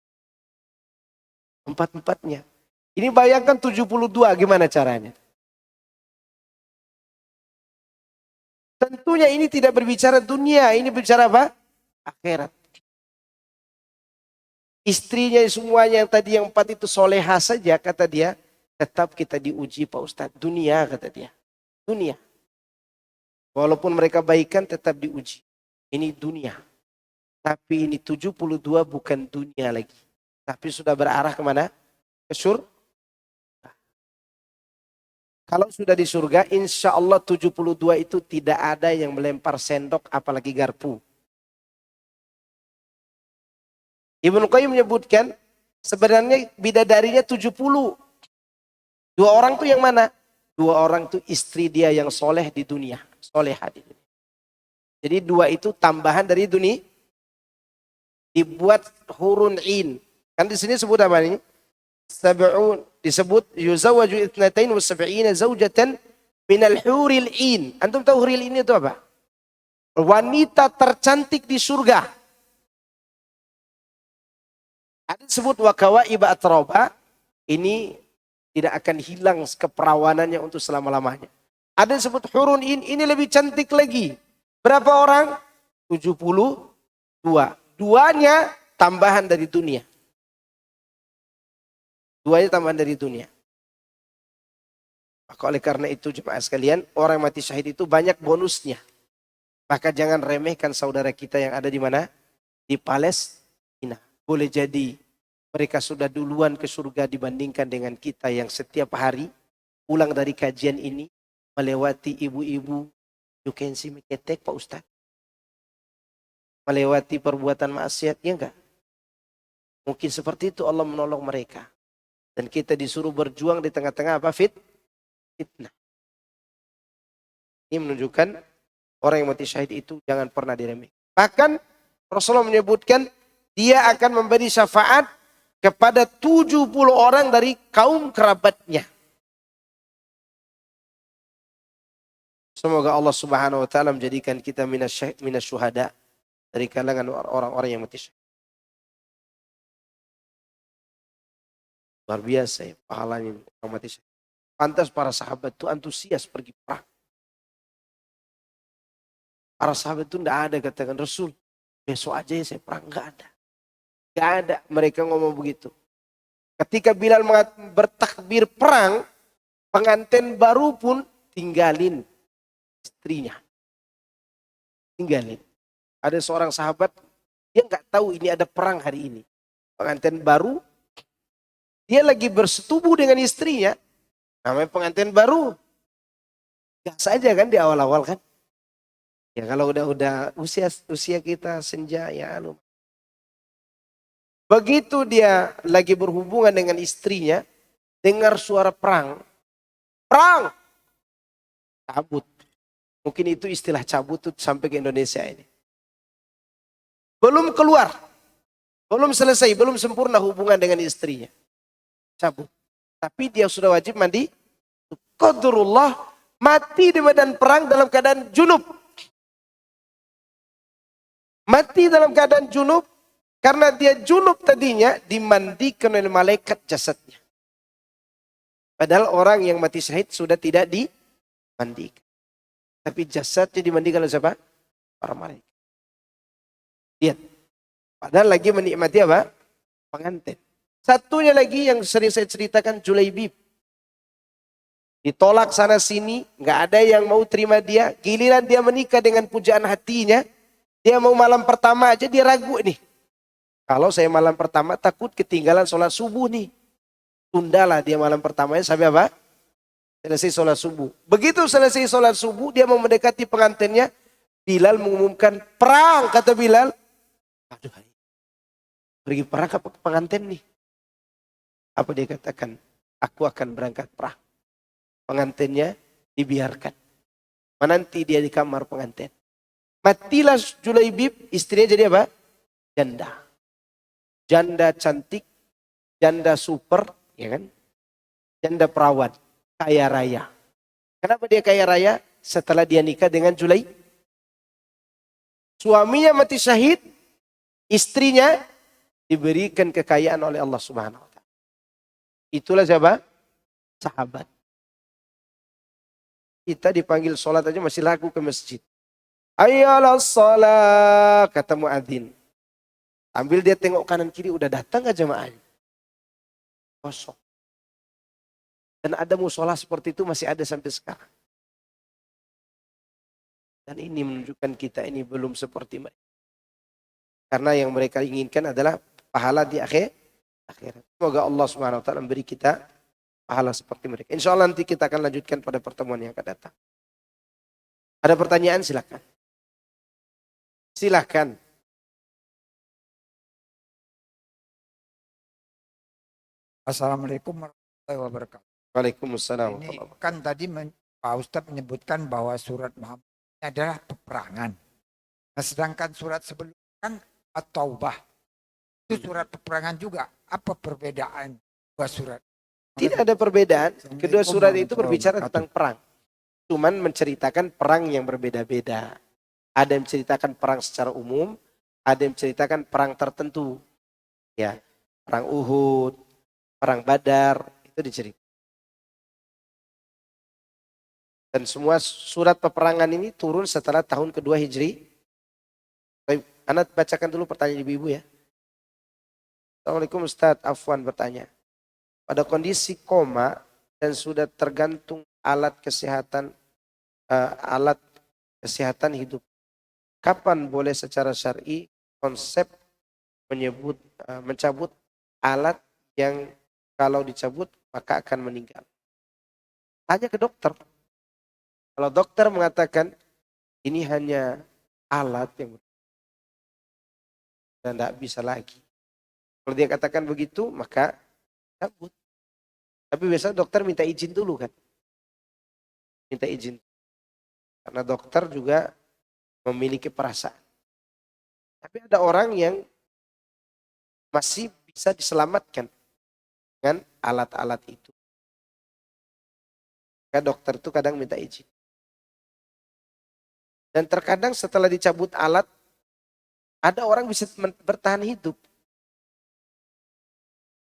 4-empatnya. Ini bayangkan 72 gimana caranya? Tentunya ini tidak berbicara dunia, ini bicara apa? Akhirat. Istrinya semuanya yang tadi yang 4 itu soleha saja kata dia. Tetap kita diuji Pak Ustadz. Dunia kata dia. Dunia. Walaupun mereka baikan tetap diuji. Ini dunia. Tapi ini 72 bukan dunia lagi. Tapi sudah berarah kemana? Ke surga. Kalau sudah di surga, insya Allah 72 itu tidak ada yang melempar sendok apalagi garpu. Ibnu Qayyim menyebutkan sebenarnya bidadarinya 70. 2 orang tuh yang mana? 2 orang tuh istri dia yang soleh di dunia. Soleha di dunia. Jadi 2 itu tambahan dari dunia. Dibuat hurun in. Kan di sini sebut apa ini? sab'un, disebut yuzawwaju itsnatain wa sab'ina zawjatan minal huril in. Antum tahu huril in itu apa? Wanita tercantik di surga. Ada disebut wa kawaiba atroba. Ini tidak akan hilang keperawanannya untuk selama-lamanya. Ada disebut hurun ini lebih cantik lagi. Berapa orang? 72. Duanya tambahan dari dunia. Duanya tambahan dari dunia. Maka oleh karena itu jemaah sekalian, orang mati syahid itu banyak bonusnya. Maka jangan remehkan saudara kita yang ada di mana? Di Palestina. Boleh jadi mereka sudah duluan ke surga dibandingkan dengan kita yang setiap hari pulang dari kajian ini melewati ibu-ibu yukensi meketek Pak Ustaz. Melewati perbuatan maksiat, ya enggak? Mungkin seperti itu Allah menolong mereka. Dan kita disuruh berjuang di tengah-tengah apa? Fitnah. Ini menunjukkan orang yang mati syahid itu jangan pernah diremehkan. Bahkan Rasulullah menyebutkan dia akan memberi syafaat kepada 70 orang dari kaum kerabatnya. Semoga Allah Subhanahu wa taala menjadikan kita minasyuhada dari kalangan orang-orang yang mati syahid. Luar biasa ya pahalanya orang mati syahid. Pantas para sahabat itu antusias pergi perang. Para sahabat itu tidak ada katakan Rasul, besok aja ya saya perang. Enggak ada. Enggak ada mereka ngomong begitu. Ketika Bilal bertakbir perang, pengantin baru pun tinggalin istrinya. Tinggalin. Ada seorang sahabat, dia nggak tahu ini ada perang hari ini. Pengantin baru, dia lagi bersetubuh dengan istrinya. Namanya pengantin baru. Gak saja kan di awal-awal kan. Ya kalau udah usia kita senja ya. Begitu dia lagi berhubungan dengan istrinya, dengar suara perang. Perang! Cabut. Mungkin itu istilah cabut tuh sampai ke Indonesia ini. Belum keluar. Belum selesai, belum sempurna hubungan dengan istrinya. Cabut. Tapi dia sudah wajib mandi. Qadarullah mati di medan perang dalam keadaan junub. Mati dalam keadaan junub karena dia junub tadinya dimandikan oleh malaikat jasadnya. Padahal orang yang mati syahid sudah tidak dimandikan. Tapi jasadnya dimandikan oleh siapa? Para malaikat. Lihat. Padahal lagi menikmati apa? Pengantin. Satunya lagi yang sering saya ceritakan Julaibib. Ditolak sana sini, nggak ada yang mau terima dia. Giliran dia menikah dengan pujaan hatinya, dia mau malam pertama aja dia ragu nih. Kalau saya malam pertama takut ketinggalan sholat subuh nih. Tundalah dia malam pertamanya sampai apa? Selesai sholat subuh. Begitu selesai sholat subuh, dia mau mendekati pengantinnya. Bilal mengumumkan perang, kata Bilal. Aduh, pergi perang ke pengantin nih. Apa dia katakan? Aku akan berangkat perang. Pengantinnya dibiarkan. Menanti dia di kamar pengantin. Matilah Julaibib, istrinya jadi apa? Janda. Janda cantik, janda super, ya kan? Janda perawan, kaya raya. Kenapa dia kaya raya? Setelah dia nikah dengan Julaibib. Suaminya mati syahid, istrinya diberikan kekayaan oleh Allah Subhanahu wa taala. Itulah siapa? Sahabat. Kita dipanggil sholat aja masih laku ke masjid. Ayalah sholat, kata muadzin. Ambil dia tengok kanan kiri, udah datang gak jemaahnya? Kosong. Dan ada musola seperti itu masih ada sampai sekarang. Dan ini menunjukkan kita ini belum seperti mereka. Karena yang mereka inginkan adalah pahala di akhirat. Semoga Allah Subhanahu wa taala memberi kita pahala seperti mereka. Insya Allah nanti kita akan lanjutkan pada pertemuan yang akan datang. Ada pertanyaan silakan. Silakan. Assalamualaikum warahmatullahi wabarakatuh. Waalaikumsalam. Ini kan tadi Pak Ustadz menyebutkan bahwa surat Muhammad ini adalah peperangan. Nah, sedangkan surat sebelumnya kan At-Taubah. Itu surat peperangan juga. Apa perbedaan? Dua surat. Tidak ada perbedaan. Kedua Assalamualaikum surat itu warahmatullahi berbicara wabarakatuh. tentang perang. Cuman menceritakan perang yang berbeda-beda. Ada yang menceritakan perang secara umum, ada yang menceritakan perang tertentu. Ya, perang Uhud, perang Badar, itu diceritakan. Dan semua surat peperangan ini turun setelah tahun kedua Hijri. Baik, Anda bacakan dulu pertanyaan ibu-ibu ya. Assalamualaikum Ustadz, Afwan bertanya. Pada kondisi koma dan sudah tergantung alat kesehatan hidup. Kapan boleh secara syar'i konsep mencabut alat yang kalau dicabut maka akan meninggal? Tanya ke dokter. Kalau dokter mengatakan ini hanya alat yang dan tidak bisa lagi. Kalau dia katakan begitu maka cabut. Tapi biasanya dokter minta izin dulu kan. Minta izin. Karena dokter juga memiliki perasaan. Tapi ada orang yang masih bisa diselamatkan dengan alat-alat itu. Maka dokter itu kadang minta izin. Dan terkadang setelah dicabut alat, ada orang bisa bertahan hidup.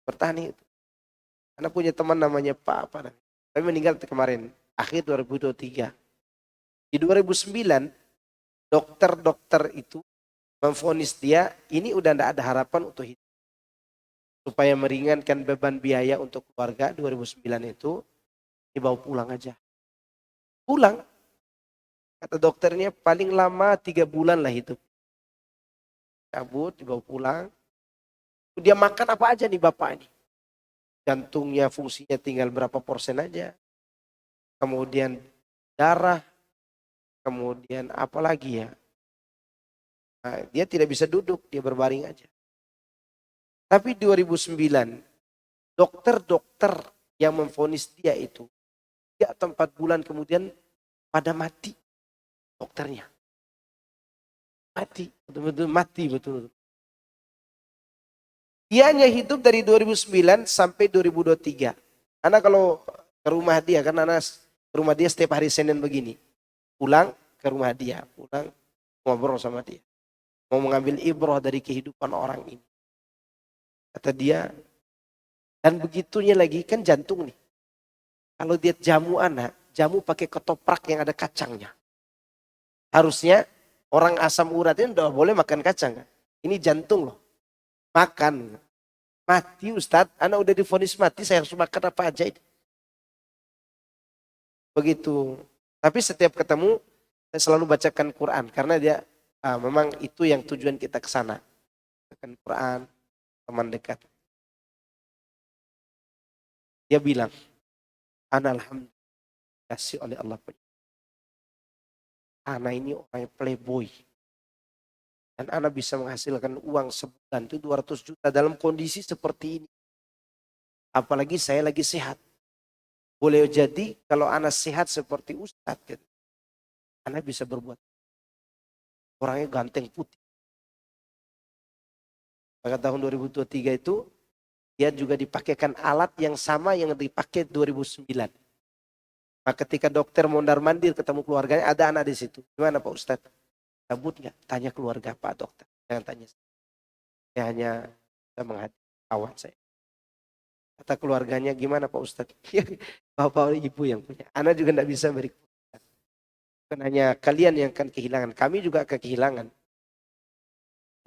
Bertahan hidup. Karena punya teman namanya Pak apa namanya. Tapi meninggal kemarin, akhir 2023. Di 2009, dokter-dokter itu memvonis dia, ini udah tidak ada harapan untuk hidup. Supaya meringankan beban biaya untuk keluarga 2009 itu, dibawa pulang aja. Pulang. Kata dokternya paling lama 3 bulan lah hidup. Cabut, dibawa pulang. Dia makan apa aja nih bapak ini. Jantungnya fungsinya tinggal berapa persen aja. Kemudian darah. Kemudian apa lagi ya. Nah, dia tidak bisa duduk, dia berbaring aja. Tapi 2009, dokter-dokter yang memvonis dia itu, 3 atau 4 bulan kemudian pada mati dokternya. Mati, betul-betul mati betul. Dia hanya hidup dari 2009 sampai 2023. Anak kalau ke rumah dia, kan anak ke rumah dia setiap hari Senin begini. Pulang ke rumah dia, pulang ngobrol sama dia. Mau mengambil ibrah dari kehidupan orang ini. Kata dia, dan begitunya lagi kan jantung nih. Kalau dia jamu anak, jamu pakai ketoprak yang ada kacangnya. Harusnya orang asam urat ini udah boleh makan kacang kan. Ini jantung loh. Makan. Mati Ustadz, anak udah divonis mati, saya harus makan apa aja ini. Begitu. Tapi setiap ketemu, saya selalu bacakan Quran. Karena dia memang itu yang tujuan kita ke sana. Bacakan Quran, teman dekat. Dia bilang, Ana alhamdulillah kasih oleh Allah. Ana ini orang yang playboy. Dan Ana bisa menghasilkan uang sebulan itu 200 juta dalam kondisi seperti ini. Apalagi saya lagi sehat. Boleh jadi kalau Ana sehat seperti Ustadz. Gitu, Ana bisa berbuat. Orangnya ganteng putih. Pada tahun 2023 itu dia juga dipakaikan alat yang sama yang dipakai 2009. Nah, ketika dokter mondar-mandir ketemu keluarganya ada anak di situ. Gimana Pak Ustadz? Cabut nggak? Tanya keluarga Pak dokter. Jangan tanya. Saya hanya menghadiri kawan saya. Kata keluarganya gimana Pak Ustadz? Bapak ibu yang punya. Anak juga tidak bisa beri. Bukan hanya kalian yang akan kehilangan. Kami juga akan kehilangan.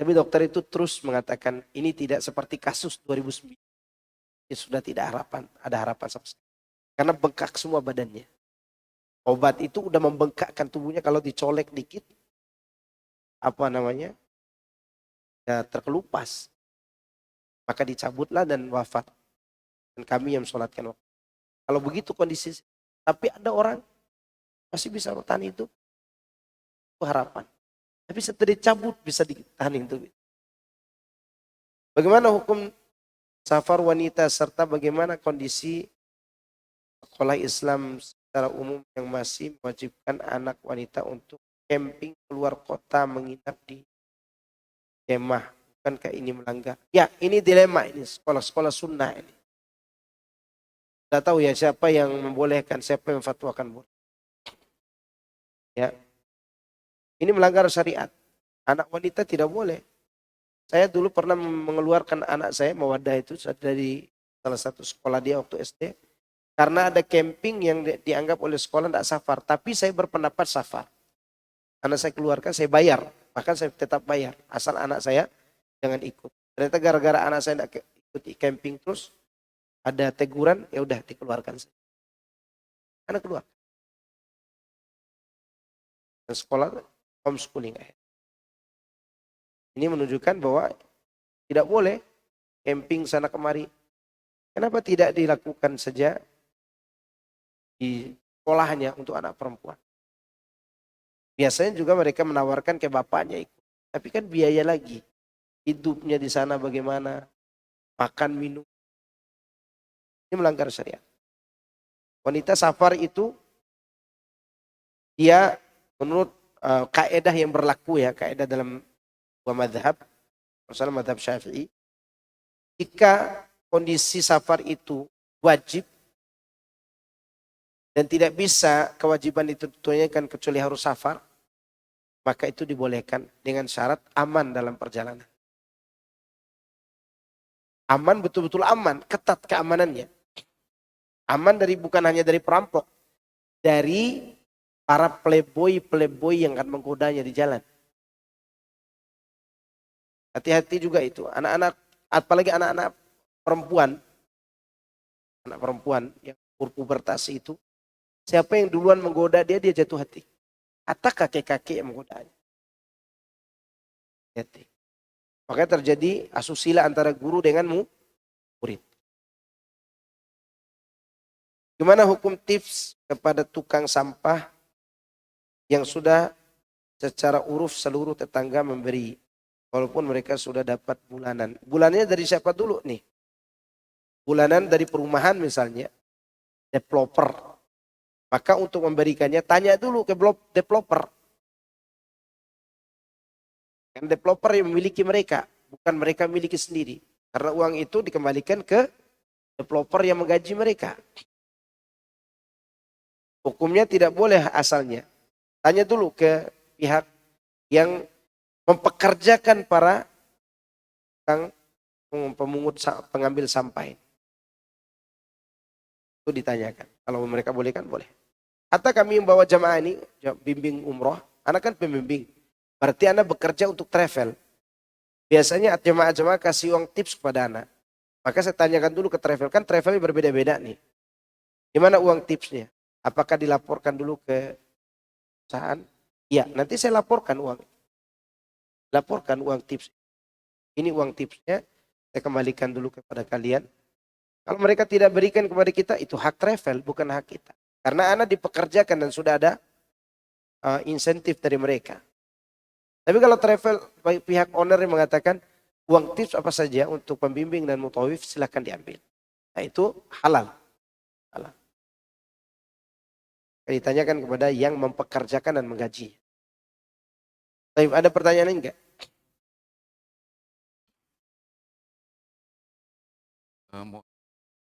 Tapi dokter itu terus mengatakan ini tidak seperti kasus 2009. Ya sudah tidak ada harapan sama sekali. Karena bengkak semua badannya. Obat itu udah membengkakkan tubuhnya kalau dicolek dikit. Apa namanya? Ya terkelupas. Maka dicabutlah dan wafat. Dan kami yang sholatkan waktu. Kalau begitu kondisi. Tapi ada orang masih bisa bertahan hidup. Itu harapan. Tapi setelah dicabut bisa ditahan hidup. Bagaimana hukum safar wanita serta bagaimana kondisi sekolah Islam secara umum yang masih mewajibkan anak wanita untuk camping keluar kota menginap di kemah. Bukankah ini melanggar? Ya ini dilema ini sekolah-sekolah sunnah ini. Tidak tahu ya siapa yang membolehkan, siapa yang fatwakan boleh. Ya. Ini melanggar syariat. Anak wanita tidak boleh. Saya dulu pernah mengeluarkan anak saya Mawaddah itu dari salah satu sekolah dia waktu SD. Karena ada camping yang dianggap oleh sekolah tidak safar. Tapi saya berpendapat safar. Anak saya keluarkan, saya bayar. Bahkan saya tetap bayar. Asal anak saya jangan ikut. Ternyata gara-gara anak saya tidak ikut camping terus, ada teguran, ya udah dikeluarkan. Anak keluar. Dan sekolah homeschooling. Ini menunjukkan bahwa tidak boleh camping sana kemari. Kenapa tidak dilakukan saja di sekolahnya untuk anak perempuan? Biasanya juga mereka menawarkan ke bapaknya ikut. Tapi kan biaya lagi. Hidupnya di sana bagaimana? Makan, minum. Ini melanggar syariat. Wanita safar itu dia menurut kaedah yang berlaku ya, kaedah dalam dua madhab, misalnya madhab Syafi'i, jika kondisi safar itu wajib dan tidak bisa kewajiban itu ditunaikan kecuali harus safar, maka itu dibolehkan dengan syarat aman dalam perjalanan. Aman, betul-betul aman, ketat keamanannya. Aman dari bukan hanya dari perampok, dari para playboy yang akan menggodanya di jalan. Hati-hati juga itu. Anak-anak, apalagi anak-anak perempuan, anak perempuan yang pubertas itu, siapa yang duluan menggoda dia jatuh hati. Atau kakek-kakek yang menggodanya. Hati. Makanya terjadi asusila antara guru dengan murid. Gimana hukum tips kepada tukang sampah yang sudah secara uruf seluruh tetangga memberi, walaupun mereka sudah dapat bulanan. Bulannya dari siapa dulu nih? Bulanan dari perumahan misalnya, developer. Maka untuk memberikannya tanya dulu ke developer. Kan developer yang memiliki mereka, bukan mereka miliki sendiri. Karena uang itu dikembalikan ke developer yang menggaji mereka. Hukumnya tidak boleh asalnya. Tanya dulu ke pihak yang mempekerjakan para pemungut, pengambil sampah. Itu ditanyakan. Kalau mereka boleh kan boleh. Atau kami membawa jamaah ini, bimbing umroh, anak kan pembimbing. Berarti anak bekerja untuk travel. Biasanya jemaah-jemaah kasih uang tips kepada anak. Maka saya tanyakan dulu ke travel. Kan travelnya berbeda-beda nih. Gimana uang tipsnya? Apakah dilaporkan dulu ke perusahaan? Iya, nanti saya laporkan uang. Laporkan uang tips. Ini uang tipsnya. Saya kembalikan dulu kepada kalian. Kalau mereka tidak berikan kepada kita, itu hak travel, bukan hak kita. Karena anak dipekerjakan dan sudah ada insentif dari mereka. Tapi kalau travel, pihak owner yang mengatakan, uang tips apa saja untuk pembimbing dan mutawif silahkan diambil. Nah itu halal. Halal. Ditanyakan kepada yang mempekerjakan dan menggaji. Tapi ada pertanyaan enggak?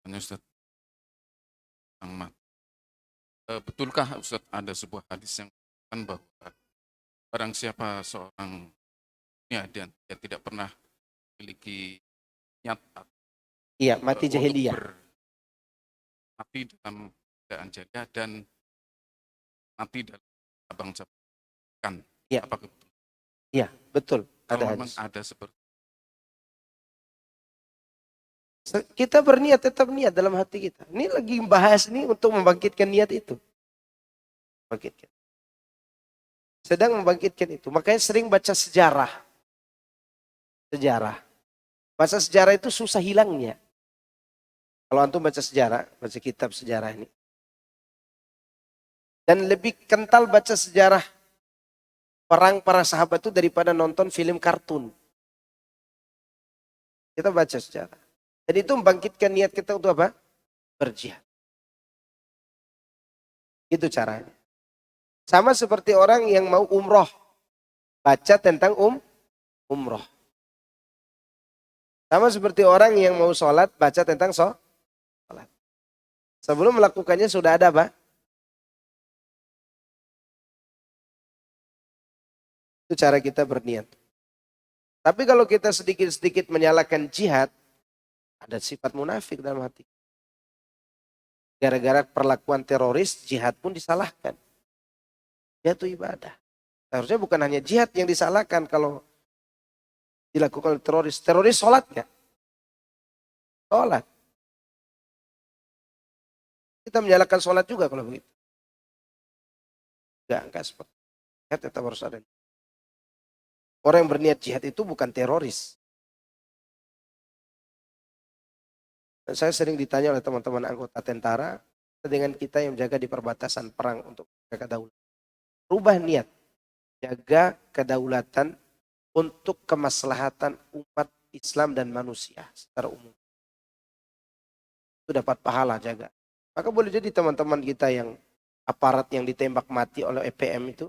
Ustaz, betulkah Ustaz ada sebuah hadis yang mengatakan bahwa barang siapa seorang dan dia tidak pernah memiliki niat Iya, mati jahiliyah. mati dalam keadaan jahiliyah dan mati dalam bangsa kan? Iya. Apakah betul? Iya, betul. Kalau Ada memang hadis. ada seperti Kita berniat, tetap niat dalam hati kita. Ini lagi bahas ini untuk membangkitkan niat itu. Bangkitkan. Sedang membangkitkan itu. Makanya sering baca sejarah. Sejarah. Baca sejarah itu susah hilangnya. Kalau antum baca sejarah, baca kitab sejarah ini. Dan lebih kental baca sejarah perang para sahabat itu daripada nonton film kartun. Kita baca sejarah. Jadi itu membangkitkan niat kita untuk apa? Berjihad. Itu caranya. Sama seperti orang yang mau umroh. Baca tentang umroh. Sama seperti orang yang mau sholat, baca tentang sholat. Sebelum melakukannya sudah ada apa? Itu cara kita berniat. Tapi kalau kita sedikit-sedikit menyalakan jihad, ada sifat munafik dalam hati. Gara-gara perlakuan teroris, jihad pun disalahkan. Itu ibadah. Seharusnya bukan hanya jihad yang disalahkan kalau dilakukan oleh teroris. Teroris sholat nggak? Sholat. Kita menyalahkan sholat juga kalau begitu. Enggak seperti itu. Jihad tetap harus ada. Orang yang berniat jihad itu bukan teroris. Dan saya sering ditanya oleh teman-teman anggota tentara dengan kita yang menjaga di perbatasan perang untuk menjaga kedaulatan. Rubah niat, jaga kedaulatan untuk kemaslahatan umat Islam dan manusia secara umum. Itu dapat pahala jaga. Maka boleh jadi teman-teman kita yang aparat yang ditembak mati oleh EPM itu,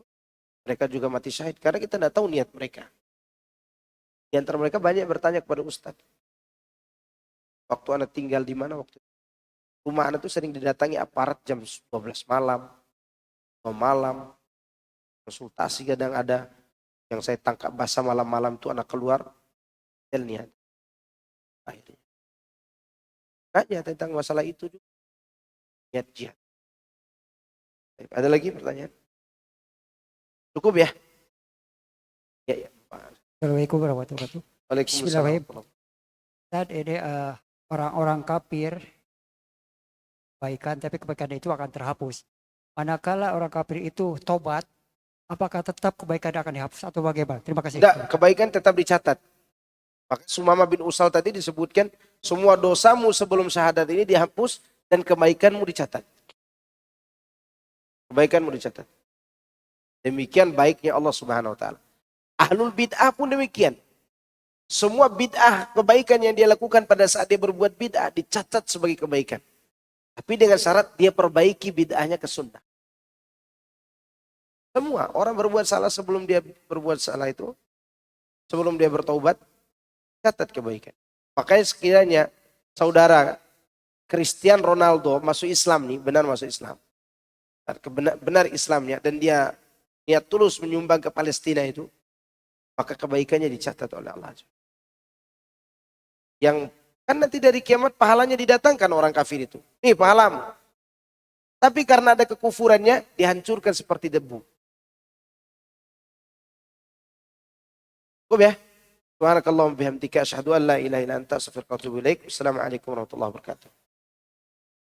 mereka juga mati syahid karena kita tidak tahu niat mereka. Di antara mereka banyak bertanya kepada Ustadz. Waktu Anda tinggal di mana waktu itu? Rumah Anda itu sering didatangi aparat jam 12 malam, 2 malam, konsultasi kadang ada. Yang saya tangkap basah malam-malam itu anak keluar, niat. Akhirnya. Tanya tentang masalah itu juga. Niat jihad. Ada lagi pertanyaan? Cukup ya? Ya. Assalamualaikum warahmatullahi wabarakatuh. Waalaikumsalam. Saat ini orang-orang kafir kebaikan, tapi kebaikan itu akan terhapus. Manakala orang kafir itu tobat, apakah tetap kebaikan akan dihapus atau bagaimana? Terima kasih. Tidak, kebaikan tetap dicatat. Maka Sumama bin Usal tadi disebutkan, semua dosamu sebelum syahadat ini dihapus dan kebaikanmu dicatat. Kebaikanmu dicatat. Demikian baiknya Allah Subhanahu wa taala. Ahlul bid'ah pun demikian. Semua bid'ah, kebaikan yang dia lakukan pada saat dia berbuat bid'ah dicatat sebagai kebaikan. Tapi dengan syarat dia perbaiki bid'ahnya ke sunnah. Semua orang berbuat salah sebelum dia berbuat salah itu, sebelum dia bertaubat, catat kebaikan. Makanya sekiranya saudara Cristiano Ronaldo masuk Islam nih, benar masuk Islam. Benar Islamnya dan dia niat tulus menyumbang ke Palestina itu, maka kebaikannya dicatat oleh Allah. Yang kan nanti dari kiamat pahalanya didatangkan orang kafir itu. Nih pahalamu. Tapi karena ada kekufurannya dihancurkan seperti debu. Cukup ya? Subhanakallahumma bihamdika asyhadu an la ilaha illa anta astaghfiruka wa atubu ilaik. Assalamualaikum warahmatullahi wabarakatuh.